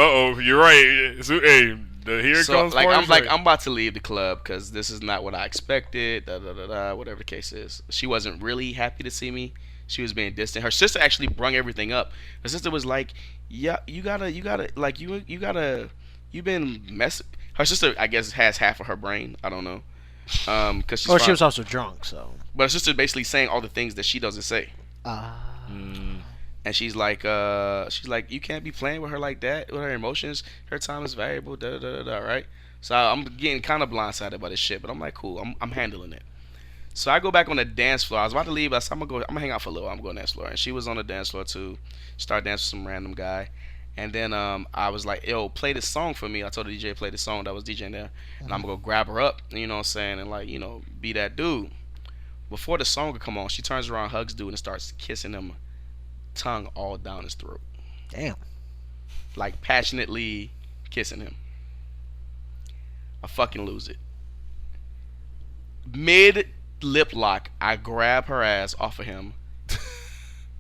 Speaker 2: You're right. So, hey, here it comes.
Speaker 1: Like I'm about to leave the club because this is not what I expected. Da da da da. Whatever the case is, she wasn't really happy to see me. She was being distant. Her sister actually brung everything up. Her sister was like, yeah, you gotta like you've been messing. Her sister, I guess, has half of her brain. I don't know. Cause she's
Speaker 3: She was also drunk, so.
Speaker 1: But her sister basically saying all the things that she doesn't say. And she's like, you can't be playing with her like that, with her emotions. Her time is valuable, da da da da, right? So I'm getting kind of blindsided by this shit, but I'm like, cool, I'm handling it. So I go back on the dance floor. I was about to leave, but I said, I'm gonna hang out for a little while. I'm going to the dance floor, and she was on the dance floor too. Started dancing with some random guy, and then I was like, yo, play this song for me. I told the DJ play this song that was DJing there, and I'm gonna go grab her up, you know what I'm saying, and like, you know, be that dude. Before the song would come on, she turns around, hugs dude, and starts kissing him. Tongue all down his throat.
Speaker 3: Damn.
Speaker 1: Like passionately kissing him. I fucking lose it. Mid lip lock, I grab her ass off of him.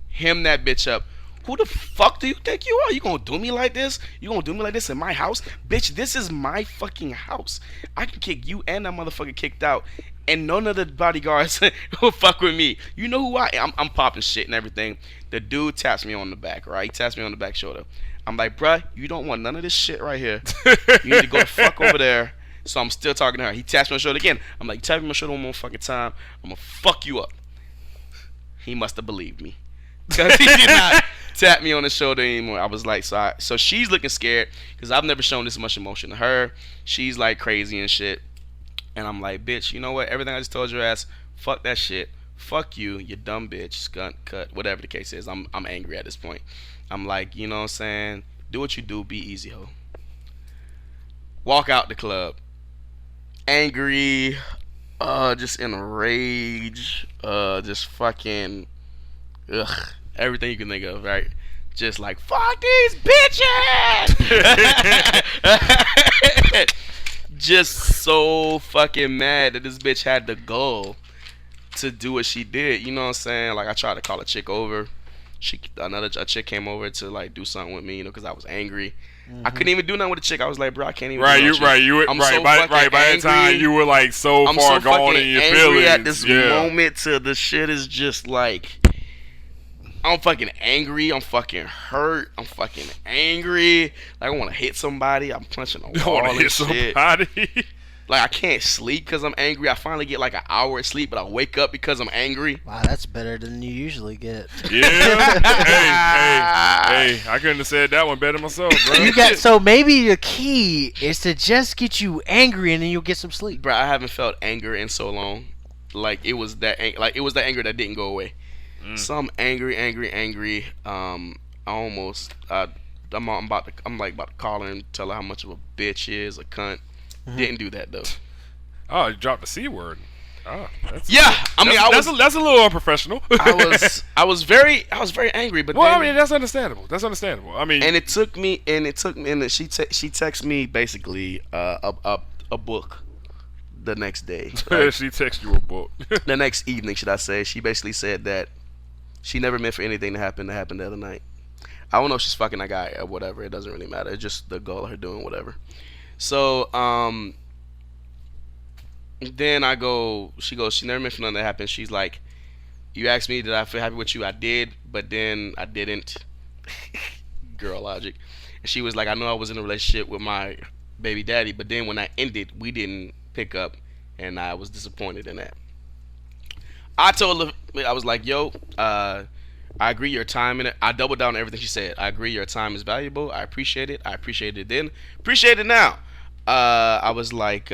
Speaker 1: Him that bitch up. Who the fuck do you think you are? You gonna do me like this? You gonna do me like this in my house? Bitch, this is my fucking house. I can kick you and that motherfucker kicked out. And none of the bodyguards will fuck with me. You know who I am? I'm popping shit and everything. The dude taps me on the back, right? He taps me on the back shoulder. I'm like, bruh, you don't want none of this shit right here. You need to go the fuck over there. So I'm still talking to her. He taps me on the shoulder again. I'm like, tap me on the shoulder one more fucking time. I'm gonna fuck you up. He must have believed me. Because he did not tap me on the shoulder anymore. I was like, so she's looking scared because I've never shown this much emotion to her. She's like crazy and shit. And I'm like, bitch, you know what? Everything I just told your ass, fuck that shit. Fuck you, you dumb bitch, skunt, cut, whatever the case is. I'm angry at this point. I'm like, you know what I'm saying? Do what you do, be easy, ho. Walk out the club. Angry, just in a rage, just fucking, ugh. everything you can think of, right? Just like, fuck these bitches! Just so fucking mad that this bitch had the goal to do what she did. You know what I'm saying? Like, I tried to call a chick over. A chick came over to like do something with me, you know, because I was angry. I couldn't even do nothing with the chick. I was like, bro, I can't even.
Speaker 2: Right,
Speaker 1: do
Speaker 2: you
Speaker 1: no
Speaker 2: right,
Speaker 1: shit.
Speaker 2: you were
Speaker 1: I'm
Speaker 2: right,
Speaker 1: so
Speaker 2: by
Speaker 1: fucking
Speaker 2: the time
Speaker 1: angry.
Speaker 2: you were like so
Speaker 1: I'm
Speaker 2: far
Speaker 1: so
Speaker 2: gone
Speaker 1: fucking
Speaker 2: in your
Speaker 1: angry
Speaker 2: feelings.
Speaker 1: at this
Speaker 2: yeah.
Speaker 1: moment. To the shit is just like, I'm fucking angry. I'm fucking hurt. I'm fucking angry. Like, I want to hit somebody. I'm punching a
Speaker 2: You
Speaker 1: wall
Speaker 2: want to
Speaker 1: and
Speaker 2: hit
Speaker 1: shit.
Speaker 2: somebody?
Speaker 1: Like, I can't sleep because I'm angry. I finally get like an hour of sleep, but I wake up because I'm angry.
Speaker 3: Wow, that's better than you usually get.
Speaker 2: Yeah. hey, I couldn't have said that one better myself, bro.
Speaker 3: You got so maybe the key is to just get you angry and then you'll get some sleep.
Speaker 1: Bro, I haven't felt anger in so long. Like, it was that anger that didn't go away. So I'm angry. I'm about to call her and tell her how much of a bitch she is, a cunt. Didn't do that though.
Speaker 2: Oh, you dropped the C word. Oh, that's
Speaker 1: Yeah, I mean,
Speaker 2: that's a little unprofessional.
Speaker 1: I was very angry, but
Speaker 2: well,
Speaker 1: then,
Speaker 2: I mean, that's understandable. I mean,
Speaker 1: and she texted me basically a book the next day. Right?
Speaker 2: she texted you a book.
Speaker 1: The next evening, should I say? She basically said that she never meant for anything to happen the other night. I don't know if she's fucking that guy or whatever. It doesn't really matter. It's just the goal of her doing whatever. So, then she goes, she never mentioned nothing that happened. She's like, you asked me, did I feel happy with you? I did, but then I didn't. Girl logic. And she was like, I know I was in a relationship with my baby daddy, but then when I ended, we didn't pick up, and I was disappointed in that. I told her, I was like, yo, I agree your time in it. I doubled down on everything she said. I agree your time is valuable. I appreciate it. I appreciate it then. Appreciate it now. I was like,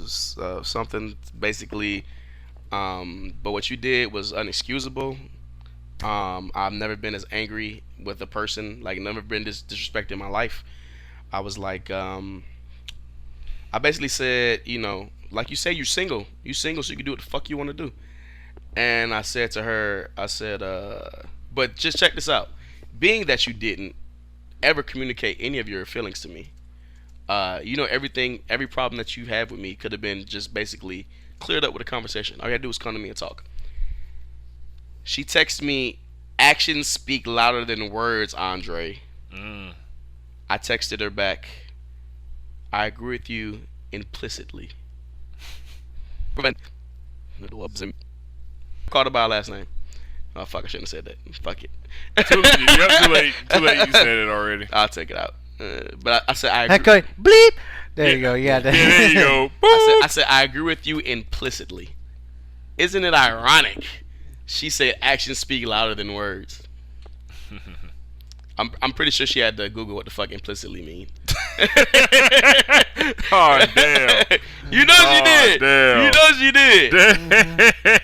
Speaker 1: something basically, but what you did was unexcusable. I've never been as angry with a person, like never been this disrespected in my life. I was like, I basically said, you know, like you say, you're single, so you can do what the fuck you want to do. And I said to her, I said, but just check this out. Being that you didn't ever communicate any of your feelings to me, you know, every problem that you have with me could have been just basically cleared up with a conversation. All you had to do was come to me and talk. She texted me, actions speak louder than words, Andre. I texted her back, I agree with you implicitly. Called her by her last name. Oh fuck, I shouldn't have said that. Fuck it.
Speaker 2: Too late. You said it already.
Speaker 1: I'll take it out. But I said I agree.
Speaker 3: Okay, bleep. There you go. You got that.
Speaker 2: Yeah, there you go.
Speaker 1: I said I agree with you implicitly. Isn't it ironic? She said actions speak louder than words. I'm pretty sure she had to Google what the fuck implicitly mean.
Speaker 2: Oh damn!
Speaker 1: You know she did.
Speaker 2: Damn.
Speaker 1: You know she did.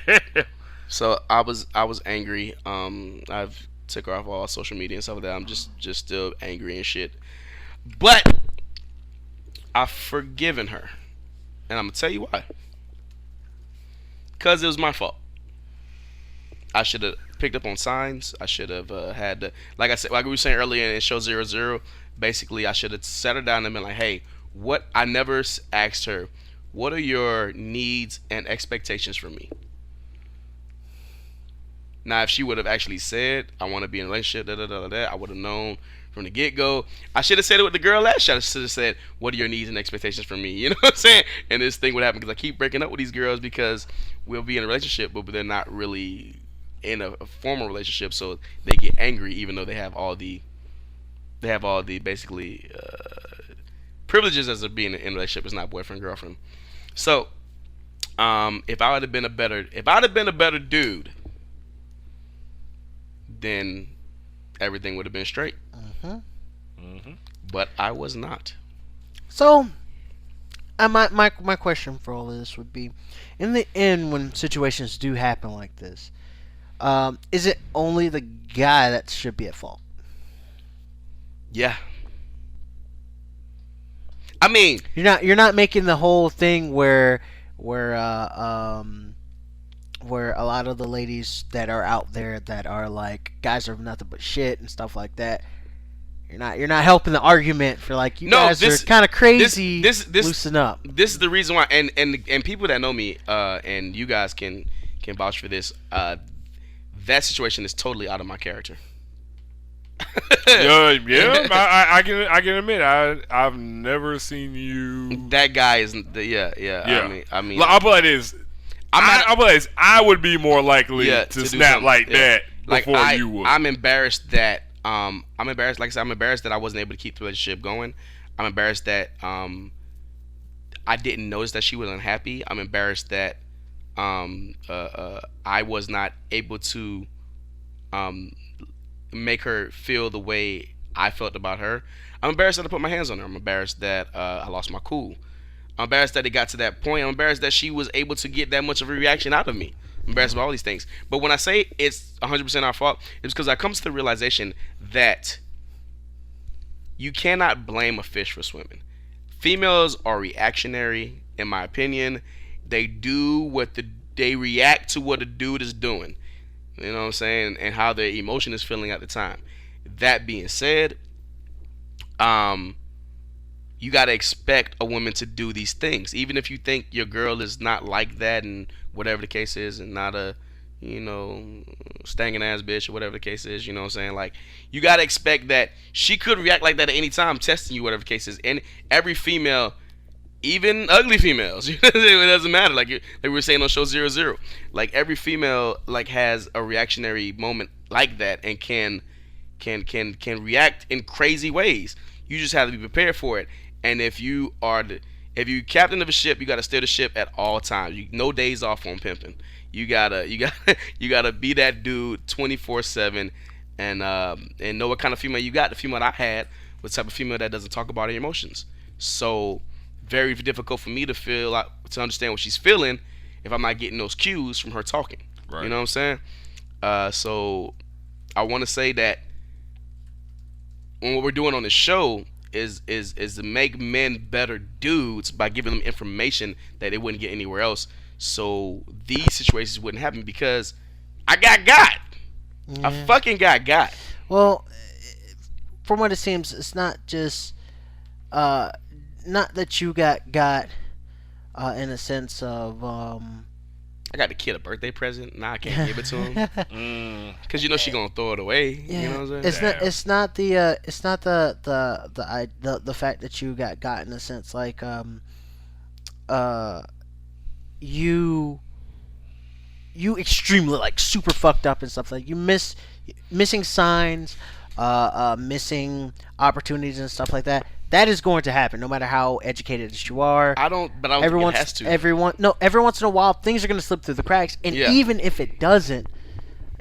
Speaker 2: Damn.
Speaker 1: So I was angry. I've took her off all social media and stuff like that. I'm just still angry and shit. But I've forgiven her, and I'm gonna tell you why. Cause it was my fault. I should have picked up on signs. I should have had to, like I said, like we were saying earlier in show 00. Basically, I should have sat her down and been like, "Hey, what?" I never asked her, "What are your needs and expectations from me?" Now, if she would have actually said, "I want to be in a relationship," I would have known from the get-go. I should have said it with the girl last shot. I should have said, "What are your needs and expectations from me?" You know what I'm saying? And this thing would happen because I keep breaking up with these girls because we'll be in a relationship, but they're not really in a formal relationship, so they get angry even though they have all the basically privileges as of being in a relationship. It's not boyfriend girlfriend. So if I'd have been a better dude, then everything would have been straight. But I was not.
Speaker 3: So, my question for all of this would be, in the end, when situations do happen like this, is it only the guy that should be at fault?
Speaker 1: Yeah. I mean,
Speaker 3: You're not making the whole thing where where a lot of the ladies that are out there that are like guys are nothing but shit and stuff like that. You're not helping the argument for like you guys are kind of crazy. Loosen up.
Speaker 1: This is the reason why, and people that know me, and you guys can vouch for this. That situation is totally out of my character.
Speaker 2: Yeah, I can admit I've never seen you.
Speaker 1: That guy is yeah. I mean,
Speaker 2: I'll put it like this. I would be more likely to snap like that before you would.
Speaker 1: I'm embarrassed that like I said, I'm embarrassed that I wasn't able to keep the relationship going. I'm embarrassed that I didn't notice that she was unhappy. I'm embarrassed that I was not able to make her feel the way I felt about her. I'm embarrassed that I put my hands on her. I'm embarrassed that I lost my cool. I'm embarrassed that it got to that point. I'm embarrassed that she was able to get that much of a reaction out of me. I'm embarrassed about all these things. But when I say it's 100% our fault, it's because I come to the realization that you cannot blame a fish for swimming. Females are reactionary, in my opinion. They they react to what a dude is doing. You know what I'm saying? And how their emotion is feeling at the time. That being said, you got to expect a woman to do these things. Even if you think your girl is not like that and whatever the case is, and not a, stanging ass bitch or whatever the case is, you know what I'm saying? Like, you got to expect that she could react like that at any time, testing you, whatever the case is. And every female, even ugly females, it doesn't matter. Like we were saying on show 00, like every female like has a reactionary moment like that and can react in crazy ways. You just have to be prepared for it. And if you captain of a ship, you got to steer the ship at all times. No days off on pimping. You gotta be that dude 24/7, and know what kind of female you got. The female I had was the type of female that doesn't talk about her emotions. So very difficult for me to understand what she's feeling if I'm not getting those cues from her talking. Right. You know what I'm saying? So I want to say that what we're doing on the show is to make men better dudes by giving them information that they wouldn't get anywhere else. So these situations wouldn't happen because I got. Yeah. I fucking got.
Speaker 3: Well, from what it seems, it's not just not that you got in a sense of
Speaker 1: I got the kid a birthday present. Now I can't give it to him because she gonna throw it away.
Speaker 3: Yeah.
Speaker 1: You know what I'm saying?
Speaker 3: It's not the fact that you got in a sense like you extremely like super fucked up and stuff like you missing signs, missing opportunities and stuff like that. That is going to happen no matter how educated as you are.
Speaker 1: I don't think it has to.
Speaker 3: Every once in a while things are going to slip through the cracks, and even if it doesn't,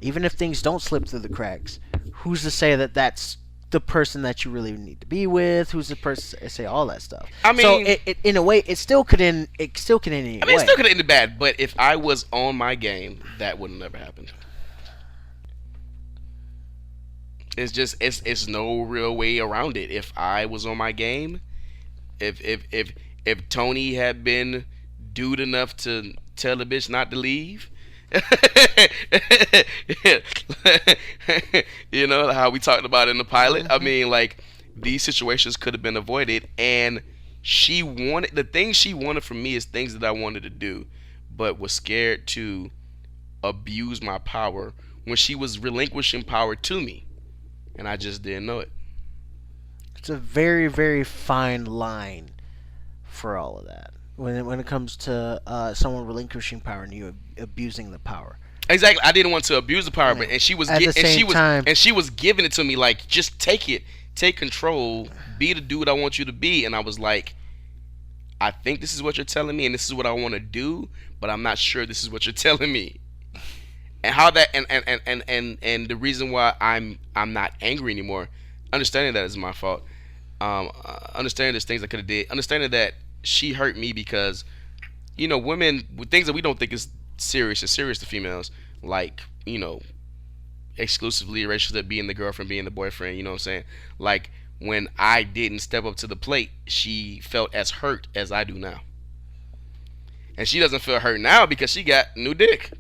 Speaker 3: even if things don't slip through the cracks, who's to say that that's the person that you really need to be with? Who's the person to say all that stuff? I mean, so it in a way, it still could end. It still could end.
Speaker 1: It still could have ended bad. But if I was on my game, that would have never happened. It's just it's no real way around it. If I was on my game, if Tony had been dude enough to tell the bitch not to leave. You know how we talked about it in the pilot. I mean, like, these situations could have been avoided, and the things she wanted from me is things that I wanted to do, but was scared to abuse my power when she was relinquishing power to me, and I just didn't know it.
Speaker 3: It's a very, very fine line for all of that. When it comes to someone relinquishing power and you abusing the power.
Speaker 1: Exactly. I didn't want to abuse the power, but she was giving it to me like, just take it, take control, be the dude I want you to be. And I was like, I think this is what you're telling me, and this is what I want to do, but I'm not sure this is what you're telling me. And how that and the reason why I'm not angry anymore, understanding that is my fault. Understanding there's things I could have did, understanding that she hurt me because, women, with things that we don't think is serious to females, like, exclusively relationship, being the girlfriend, being the boyfriend, you know what I'm saying? Like, when I didn't step up to the plate, she felt as hurt as I do now. And she doesn't feel hurt now because she got new dick.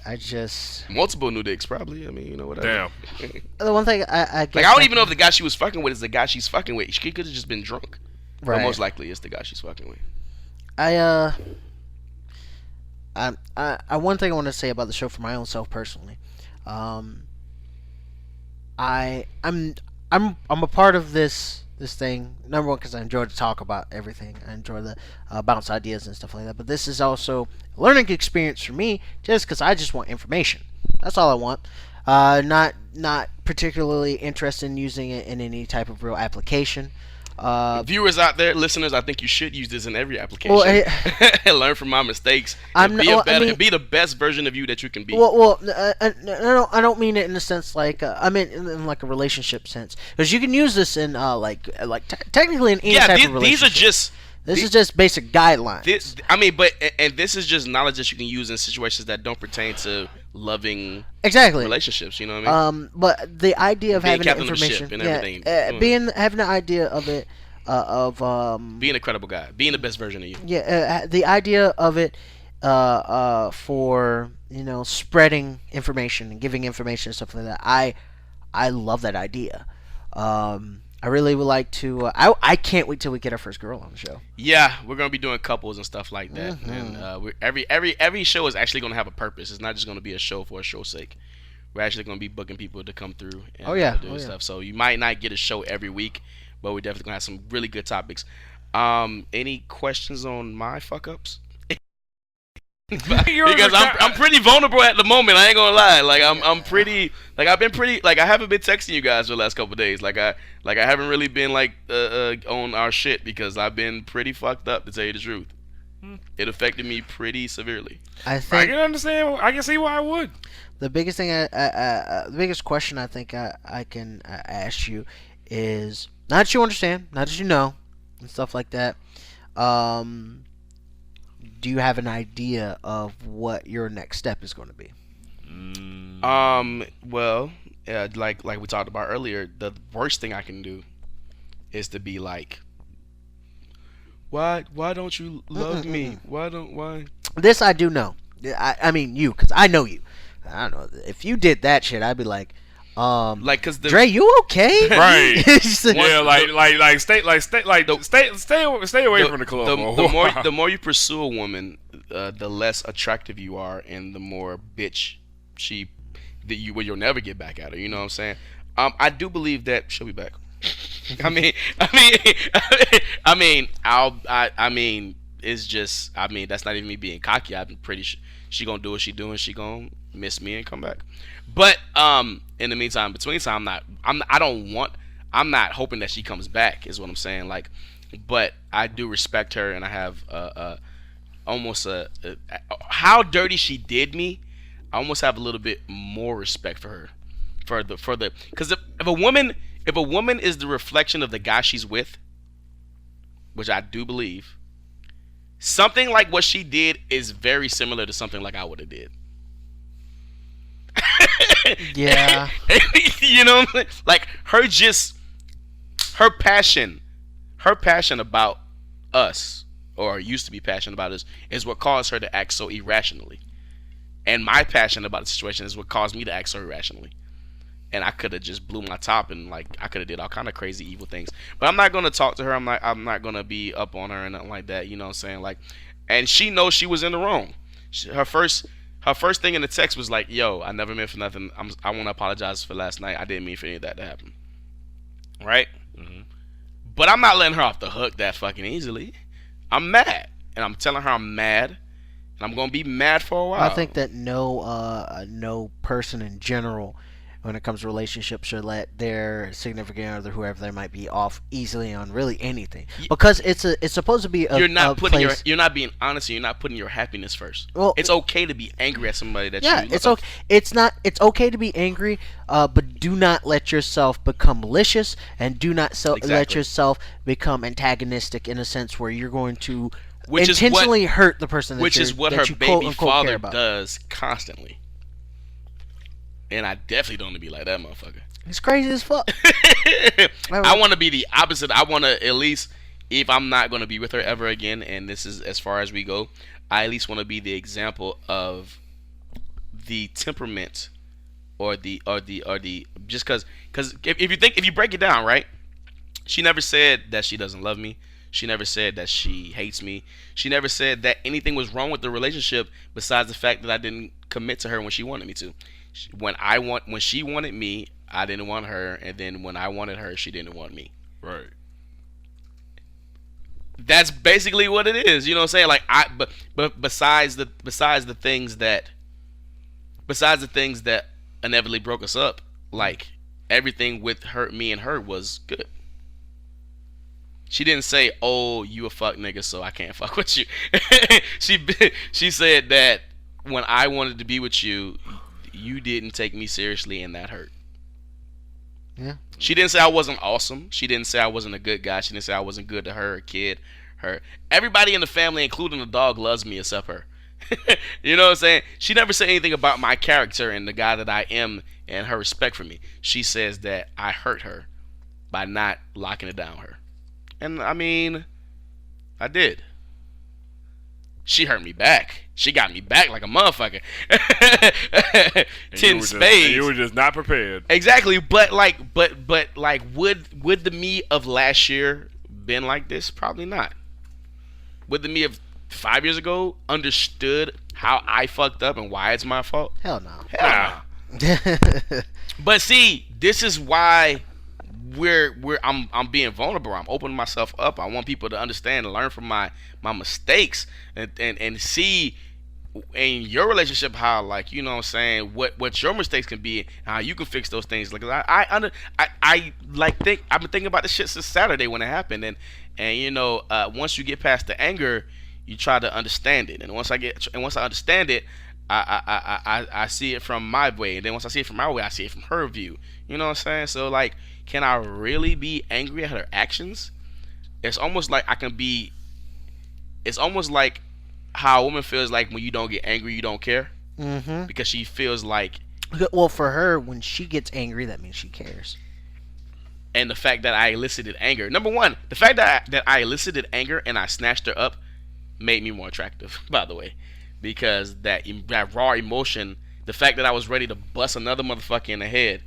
Speaker 3: I just
Speaker 1: Multiple new dicks, probably. I mean, you know, whatever.
Speaker 2: Damn.
Speaker 3: the one thing I guess
Speaker 1: Like, I don't even know if the guy she was fucking with is the guy she's fucking with. She could have just been drunk.
Speaker 3: right.
Speaker 1: But most likely it's the guy she's fucking with.
Speaker 3: I one thing I want to say about the show for my own self personally. I'm a part of this thing. Number one, because I enjoy to talk about everything. I enjoy the bounce ideas and stuff like that. But this is also a learning experience for me, just because I just want information. That's all I want. Not particularly interested in using it in any type of real application.
Speaker 1: Viewers out there, listeners, I think you should use this in every application.
Speaker 3: Well,
Speaker 1: Learn from my mistakes.
Speaker 3: I'm
Speaker 1: And be,
Speaker 3: well,
Speaker 1: a better,
Speaker 3: I mean-
Speaker 1: be the best version of you that you can be.
Speaker 3: No, I don't mean it in the sense like I mean in like a relationship sense, because you can use this in technically in any
Speaker 1: yeah,
Speaker 3: type
Speaker 1: these,
Speaker 3: of
Speaker 1: these
Speaker 3: relationship.
Speaker 1: are just.
Speaker 3: This is just basic guidelines.
Speaker 1: This is just knowledge that you can use in situations that don't pertain to loving
Speaker 3: Exactly.
Speaker 1: relationships. You know what I mean?
Speaker 3: But the idea of
Speaker 1: Being
Speaker 3: having the
Speaker 1: captain of the ship
Speaker 3: information,
Speaker 1: and everything.
Speaker 3: having the idea of it,
Speaker 1: Being a credible guy, being the best version of you.
Speaker 3: the idea of it, for spreading information and giving information and stuff like that. I love that idea. I really would like to. I can't wait till we get our first girl on the show.
Speaker 1: Yeah, we're gonna be doing couples and stuff like that.
Speaker 3: Mm-hmm.
Speaker 1: And every show is actually gonna have a purpose. It's not just gonna be a show for a show's sake. We're actually gonna be booking people to come through and do stuff. So you might not get a show every week, but we're definitely gonna have some really good topics. Any questions on my fuck ups? Because I'm pretty vulnerable at the moment. I ain't gonna lie. Like I'm pretty. Like I've been pretty. Like I haven't been texting you guys for the last couple of days. Like I haven't really been like on our shit because I've been pretty fucked up, to tell you the truth. It affected me pretty severely.
Speaker 3: I
Speaker 2: I
Speaker 3: think
Speaker 2: can understand. I can see why I would.
Speaker 3: the biggest thing, the biggest question I think I can ask you is not that you understand, not that you know, and stuff like that. Do you have an idea of what your next step is going to be?
Speaker 1: Well, like we talked about earlier, the worst thing I can do is to be like, why don't you love me? Why?
Speaker 3: This I do know. I mean you, because I know you. I don't know if you did that shit. I'd be like,
Speaker 1: Like, cause the
Speaker 3: Dre, you okay?
Speaker 2: Right.
Speaker 3: It's just-
Speaker 2: Yeah, stay away from the club.
Speaker 1: The more you pursue a woman, the less attractive you are, and the more bitch you'll never get back at her. You know what I'm saying? I do believe that she'll be back. I mean, it's just. I mean, that's not even me being cocky. I'm pretty sure she gonna do what she doing. She gonna miss me and come back. But in the meantime, between time, I'm not hoping that she comes back. Is what I'm saying. Like, but I do respect her, and I have almost how dirty she did me. I almost have a little bit more respect for her, because if a woman is the reflection of the guy she's with, which I do believe, something like what she did is very similar to something like I would have did.
Speaker 3: Yeah.
Speaker 1: You know what I'm saying? Like her passion about us, or used to be passionate about us, is what caused her to act so irrationally. And my passion about the situation is what caused me to act so irrationally. And I could have just blew my top, and like I could have did all kind of crazy evil things. But I'm not gonna talk to her. I'm not gonna be up on her and nothing like that. You know what I'm saying? Like, and she knows she was in the wrong. Her first thing in the text was like, "Yo, I never meant for nothing. I want to apologize for last night. I didn't mean for any of that to happen." Right?
Speaker 2: Mm-hmm.
Speaker 1: But I'm not letting her off the hook that fucking easily. I'm mad, and I'm telling her I'm mad, and I'm gonna be mad for a while.
Speaker 3: I think that no person in general, when it comes to relationships, should let their significant other, whoever they might be, off easily on really anything, because it's supposed to be a
Speaker 1: you're not putting
Speaker 3: place.
Speaker 1: you're not being honest, and you're not putting your happiness first.
Speaker 3: Well,
Speaker 1: it's okay to be angry at somebody that
Speaker 3: yeah,
Speaker 1: you
Speaker 3: it's
Speaker 1: love.
Speaker 3: okay. It's okay to be angry, but do not let yourself become malicious, and do not let
Speaker 1: Exactly.
Speaker 3: yourself become antagonistic in a sense where you're going to
Speaker 1: Which is
Speaker 3: intentionally hurt the person.
Speaker 1: Which is what her
Speaker 3: that you quote,
Speaker 1: baby
Speaker 3: unquote, care
Speaker 1: father
Speaker 3: about.
Speaker 1: does constantly. And I definitely don't want to be like that motherfucker.
Speaker 3: It's crazy as fuck.
Speaker 1: I want to be the opposite. I want to, at least, if I'm not going to be with her ever again, and this is as far as we go, I at least want to be the example of the temperament or the just because if you break it down, right? She never said that she doesn't love me. She never said that she hates me. She never said that anything was wrong with the relationship besides the fact that I didn't commit to her when she wanted me to. When she wanted me, I didn't want her, and then when I wanted her, she didn't want me.
Speaker 2: Right.
Speaker 1: That's basically what it is. You know what I'm saying? Like but besides the things that inevitably broke us up, like everything with me and her was good. She didn't say, "Oh, you a fuck nigga, so I can't fuck with you." she said that when I wanted to be with you, you didn't take me seriously, and that hurt.
Speaker 3: Yeah.
Speaker 1: She didn't say I wasn't awesome. She didn't say I wasn't a good guy. She didn't say I wasn't good to her kid. Everybody in the family, including the dog, loves me except her. You know what I'm saying? She never said anything about my character and the guy that I am and her respect for me. She says that I hurt her by not locking it down her. And I mean, I did. She hurt me back. She got me back like a motherfucker. 10 spades.
Speaker 2: You were just not prepared.
Speaker 1: Exactly, but would the me of last year been like this? Probably not. Would the me of 5 years ago understood how I fucked up and why it's my fault?
Speaker 3: Hell no.
Speaker 1: Hell no. But see, this is why I'm being vulnerable. I'm opening myself up. I want people to understand and learn from my mistakes and see in your relationship how, like, you know what I'm saying, what your mistakes can be and how you can fix those things. Like I've been thinking about this shit since Saturday when it happened, and you know, once you get past the anger, you try to understand it, and once I understand it, I see it from my way, and then once I see it from my way, I see it from her view. You know what I'm saying? So like, can I really be angry at her actions? It's almost like it's almost like how a woman feels like when you don't get angry, you don't care.
Speaker 3: Mm-hmm.
Speaker 1: Because she feels like...
Speaker 3: Well, for her, when she gets angry, that means she cares.
Speaker 1: And the fact that I elicited anger. Number one, the fact that I elicited anger and I snatched her up made me more attractive, by the way. Because that raw emotion, the fact that I was ready to bust another motherfucker in the head,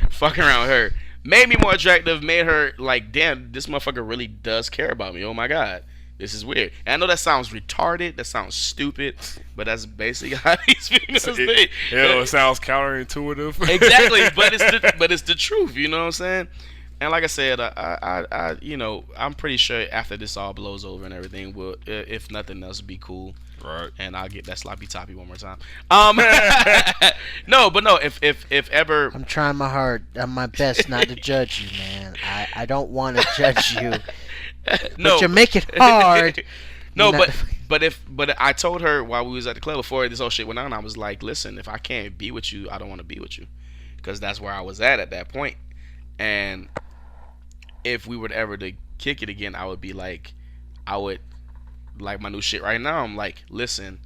Speaker 1: fucking around her, made me more attractive, made her like, damn, this motherfucker really does care about me. Oh my God. This is weird. And I know that sounds retarded, that sounds stupid, but that's basically how these females think.
Speaker 2: It sounds counterintuitive.
Speaker 1: Exactly, but it's the truth, you know what I'm saying? And like I said, I you know, I'm pretty sure after this all blows over and everything, will, if nothing else, be cool.
Speaker 2: Right.
Speaker 1: And I'll get that sloppy toppy one more time. No, if ever,
Speaker 3: I'm trying my best not to judge you, man. I don't want to judge you.
Speaker 1: No,
Speaker 3: but you make it hard.
Speaker 1: No, but I told her while we was at the club before this whole shit went on, I was like, listen, if I can't be with you, I don't want to be with you, because that's where I was at that point. And if we were ever to kick it again, I would be like, my new shit right now. I'm like, listen,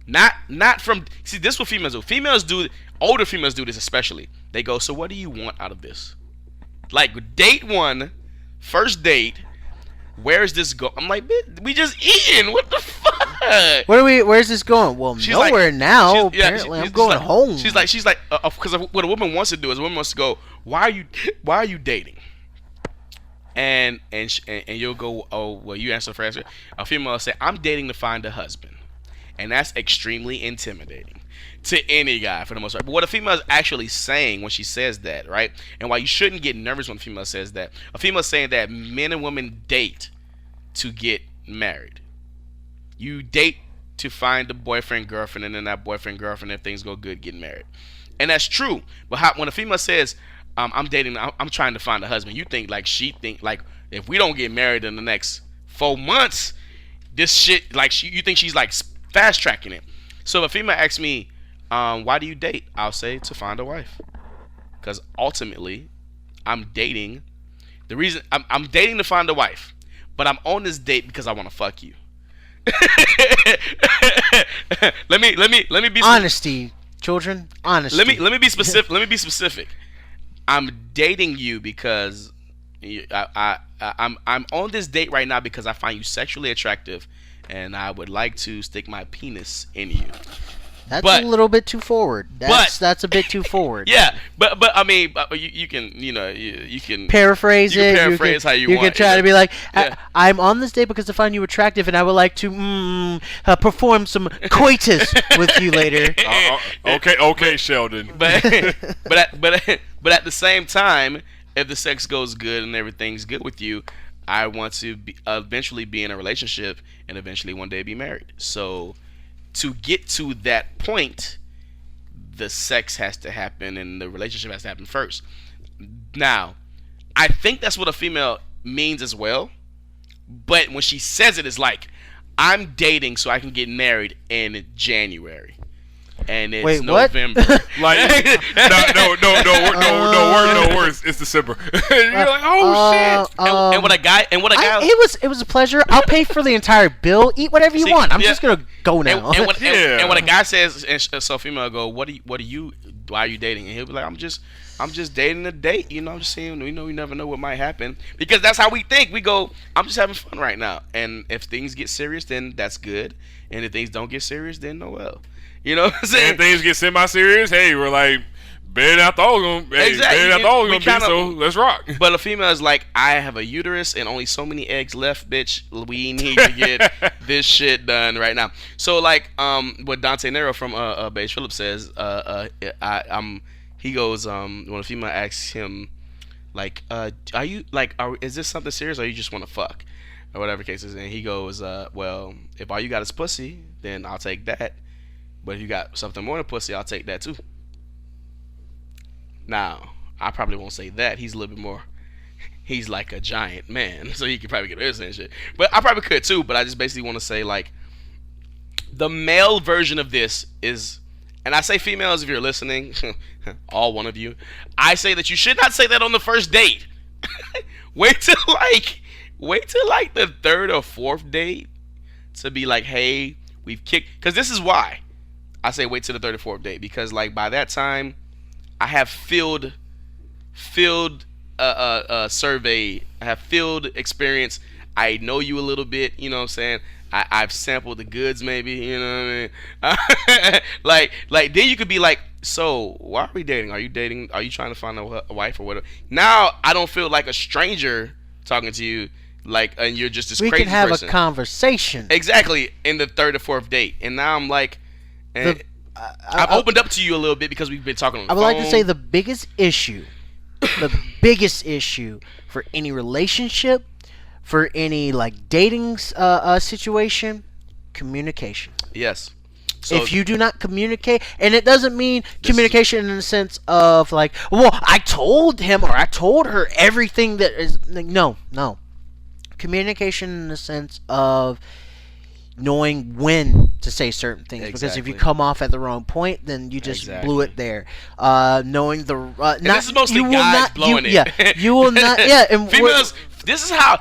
Speaker 1: not from, see, this is what females do. Older females do this especially. They go, so what do you want out of this? Like, date one. First date, where's this go? I'm like, we just eating. What the fuck?
Speaker 3: Where's this going? Well, she's nowhere like, now. Apparently, I'm going home.
Speaker 1: She's like, because what a woman wants to do is a woman wants to go, why are you dating? And you'll go, oh, well, you answer first. A female will say, I'm dating to find a husband, and that's extremely intimidating to any guy for the most part. But what a female is actually saying when she says that, right? And why you shouldn't get nervous when a female says that. A female is saying that men and women date to get married. You date to find a boyfriend, girlfriend, and then that boyfriend, girlfriend, if things go good, get married. And that's true. But when a female says, I'm dating, I'm trying to find a husband, you think like she think like, if we don't get married in the next 4 months, this shit, like, you think she's like fast tracking it. So if a female asks me, why do you date? I'll say to find a wife, because ultimately, I'm dating. The reason I'm dating to find a wife, but I'm on this date because I want to fuck you. let me be
Speaker 3: honesty, children. Honesty.
Speaker 1: Let me be specific. Let me be specific. I'm dating you because I'm on this date right now because I find you sexually attractive, and I would like to stick my penis in you.
Speaker 3: That's
Speaker 1: But-
Speaker 3: a little bit too forward. That's a bit too forward.
Speaker 1: Yeah, but I mean, you can you can
Speaker 3: Paraphrase
Speaker 1: You can
Speaker 3: it.
Speaker 1: paraphrase how you
Speaker 3: You
Speaker 1: want,
Speaker 3: can try
Speaker 1: you
Speaker 3: to
Speaker 1: know?
Speaker 3: be like,
Speaker 1: Yeah.
Speaker 3: I'm on this date because I find you attractive, and I would like to perform some coitus with you later.
Speaker 2: Okay, Sheldon.
Speaker 1: but but at the same time, if the sex goes good and everything's good with you, I want to eventually be in a relationship and eventually one day be married. So to get to that point, the sex has to happen and the relationship has to happen first. Now, I think that's what a female means as well. But when she says it, it's like, I'm dating so I can get married in January. And it's
Speaker 3: Wait, what?
Speaker 1: November.
Speaker 2: Like, no worse. It's December. You're like, oh shit.
Speaker 1: And what a guy
Speaker 3: It was a pleasure. I'll pay for the entire bill. Eat whatever you
Speaker 1: See,
Speaker 3: want. I'm
Speaker 1: yeah.
Speaker 3: just gonna go now.
Speaker 1: And when
Speaker 2: Yeah.
Speaker 1: a guy says, and so female will go, why are you dating? And he'll be like, I'm just dating a date. You know, I'm just saying, you never know what might happen. Because that's how we think. We go, I'm just having fun right now. And if things get serious, then that's good. And if things don't get serious, then no well. You know what I'm saying?
Speaker 2: And things get semi-serious. Hey, we're like, better not all of them. Hey,
Speaker 1: Exactly.
Speaker 2: better not all of
Speaker 1: We
Speaker 2: them.
Speaker 1: kinda-
Speaker 2: So let's rock.
Speaker 1: But a female is like, I have a uterus and only so many eggs left, bitch. We need to get this shit done right now. So like, what Dante Nero from Beige Phillips says, he goes, when a female asks him, like, is this something serious or you just want to fuck, or whatever the case is, and he goes, well, if all you got is pussy, then I'll take that. But if you got something more than pussy, I'll take that too. Now, I probably won't say that. He's a little bit more. He's like a giant man, so he could probably get this and shit. But I probably could too. But I just basically want to say, like, the male version of this is, and I say females if you're listening, all one of you. I say that you should not say that on the first date. wait till the third or fourth date to be like, hey, we've kicked. Because this is why I say wait till the third or fourth date, because like by that time I have filled survey. I have field experience. I know you a little bit, you know what I'm saying? I've sampled the goods maybe, you know what I mean? like then you could be like, so why are we dating? Are you dating? Are you trying to find a wife or whatever? Now I don't feel like a stranger talking to you, like, and you're just this
Speaker 3: We
Speaker 1: crazy
Speaker 3: can have
Speaker 1: person.
Speaker 3: a conversation.
Speaker 1: Exactly, in the third or fourth date. And now I'm like, and I've opened up to you a little bit because we've been talking on the
Speaker 3: I would
Speaker 1: phone.
Speaker 3: like to say the biggest issue for any relationship, for any like dating situation, communication.
Speaker 1: Yes. So
Speaker 3: If you do not communicate, and it doesn't mean communication in the sense of like, well, I told him or I told her everything that is, like, no. Communication in the sense of knowing when to say certain things, because if you
Speaker 1: Exactly.
Speaker 3: come off at the wrong point, then you just blew it there. Knowing the not,
Speaker 1: this is mostly
Speaker 3: you will
Speaker 1: guys
Speaker 3: not,
Speaker 1: blowing it.
Speaker 3: Yeah, you will not. Yeah, and
Speaker 1: females. This is how.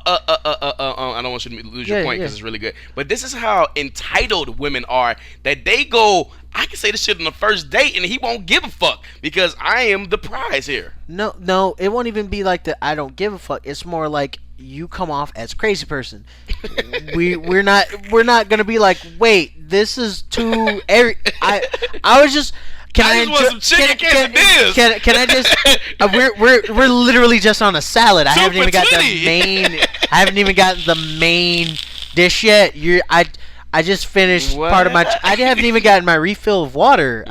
Speaker 1: I don't want you to lose your
Speaker 3: Yeah,
Speaker 1: point because
Speaker 3: yeah.
Speaker 1: it's really good. But this is how entitled women are. That they go, I can say this shit on the first date and he won't give a fuck because I am the prize here.
Speaker 3: No, it won't even be like the I don't give a fuck. It's more like you come off as a crazy person. we're not gonna be like, wait, this is too. I was just.
Speaker 1: I just want some chicken quesadillas.
Speaker 3: Can I just? We're literally just on a salad. I haven't even got the
Speaker 1: 2 for $20.
Speaker 3: main. I haven't even gotten the main dish yet. I just finished part of my. I haven't even gotten my refill of water.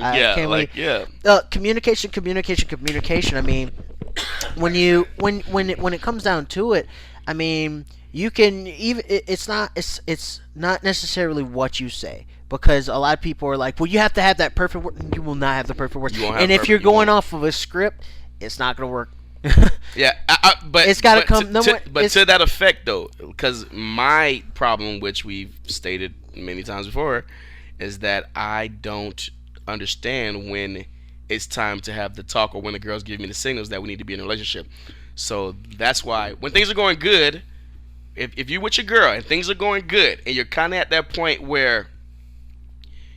Speaker 3: Communication. I mean, when it comes down to it, I mean, you can even. It's not necessarily what you say. Because a lot of people are like, well, you have to have that perfect word. You will not have the perfect word. And if you're going off of a script, it's not going to work.
Speaker 1: Yeah, but
Speaker 3: it's got to come.
Speaker 1: To that effect, though, because my problem, which we've stated many times before, is that I don't understand when it's time to have the talk or when the girls give me the signals that we need to be in a relationship. So that's why when things are going good, if you're with your girl and things are going good and you're kind of at that point where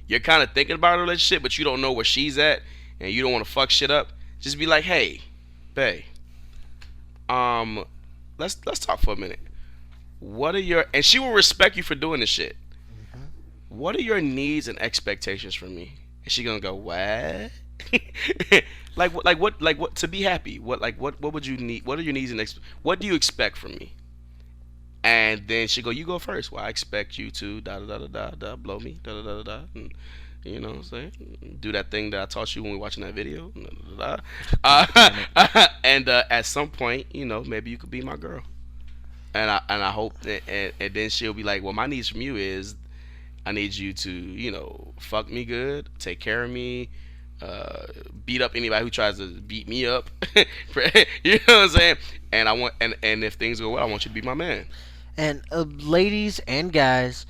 Speaker 1: you're kind of thinking about a relationship, but you don't know where she's at, and you don't want to fuck shit up. Just be like, "Hey, bae, let's talk for a minute. What are your?" And she will respect you for doing this shit. what are your needs and expectations from me? And she gonna go, what? like what to be happy? What would you need? What are your needs and what do you expect from me? And then she go, you go first. Well, I expect you to da da da da da blow me da da da da. And, you know what I'm saying? Do that thing that I taught you when we were watching that video. Da, da, da. And at some point, you know, maybe you could be my girl. And I hope that, and then she'll be like, well, my needs from you is I need you to, you know, fuck me good, take care of me, beat up anybody who tries to beat me up. You know what I'm saying? And I want, and if things go well, I want you to be my man.
Speaker 3: And ladies and guys,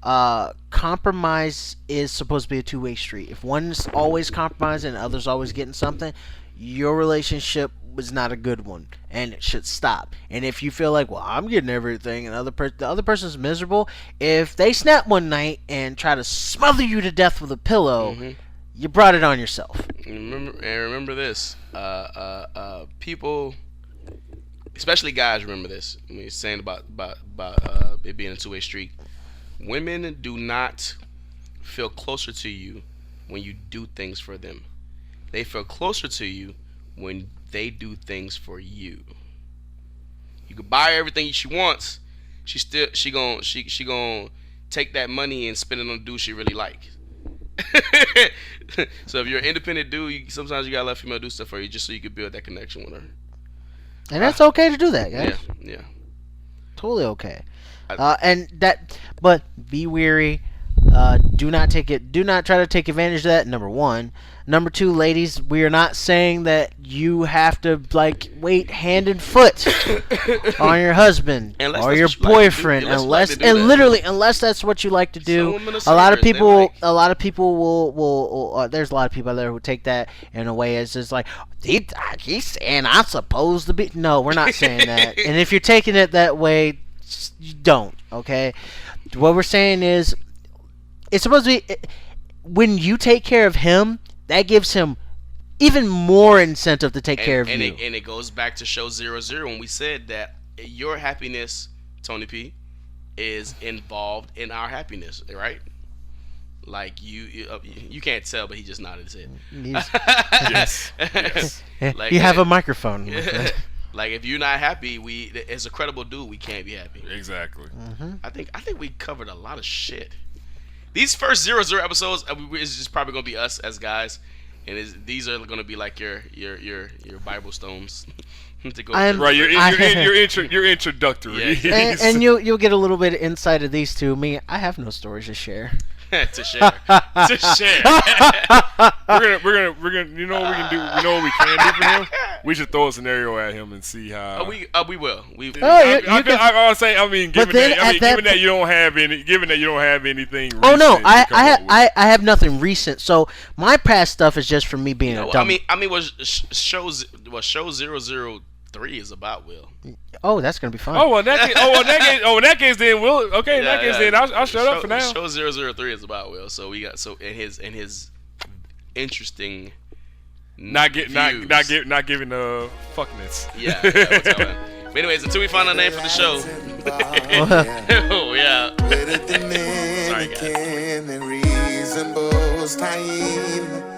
Speaker 3: compromise is supposed to be a two-way street. If one's always compromising and the other's always getting something, your relationship was not a good one, and it should stop. And if you feel like, well, I'm getting everything, and the other person's miserable, if they snap one night and try to smother you to death with a pillow, you brought it on yourself.
Speaker 1: Remember this, people, especially guys, remember this. When you're saying about it being a two-way street, women do not feel closer to you when you do things for them. They feel closer to you when they do things for you. You could buy her everything she wants. She gonna take that money and spend it on a dude she really like. So if you're an independent dude, sometimes you gotta let female do stuff for you just so you can build that connection with her.
Speaker 3: And that's okay to do that, guys.
Speaker 1: Yeah.
Speaker 3: Totally okay. But be wary. Do not try to take advantage of that. Number one. Number two, ladies, we are not saying that you have to wait hand and foot on your husband or your boyfriend, unless that's what you like to do. A lot of people will. There's a lot of people out there who take that in a way as just like he's saying I'm supposed to be. No, we're not saying that. And if you're taking it that way, you don't. Okay, what we're saying is it's supposed to be when you take care of him. That gives him even more incentive to take care of you.
Speaker 1: And it goes back to show 00 when we said that your happiness, Tony P, is involved in our happiness, right? Like you can't tell, but he just nodded his head.
Speaker 2: Yes.
Speaker 1: Like,
Speaker 3: you have a microphone.
Speaker 1: Like if you're not happy, as a credible dude, we can't be happy.
Speaker 2: Exactly.
Speaker 3: Mm-hmm.
Speaker 1: I think we covered a lot of shit. These first 00 episodes is just probably gonna be us as guys, and these are gonna be like your Bible stones to go.
Speaker 2: Right, your introductory.
Speaker 3: Yeah. And you'll get a little bit of insight of these two. Me, I have no stories to share.
Speaker 1: to share.
Speaker 2: We're gonna. You know what we can do? You know what we can do for him? We should throw a scenario at him and see how.
Speaker 1: We will.
Speaker 2: Given that you don't have anything.
Speaker 3: Oh no, I have nothing recent. So my past stuff is just from me being a dumb.
Speaker 1: I mean, what show 003 is about, Will.
Speaker 3: Oh, that's gonna be fun.
Speaker 2: In that case, then Will. Okay, in that case, then I'll shut up for now.
Speaker 1: Show 003 is about Will. So we got in his interesting.
Speaker 2: Not giving fuckness.
Speaker 1: Yeah. But anyways, until we find a name for the show. Oh yeah. Sorry guys.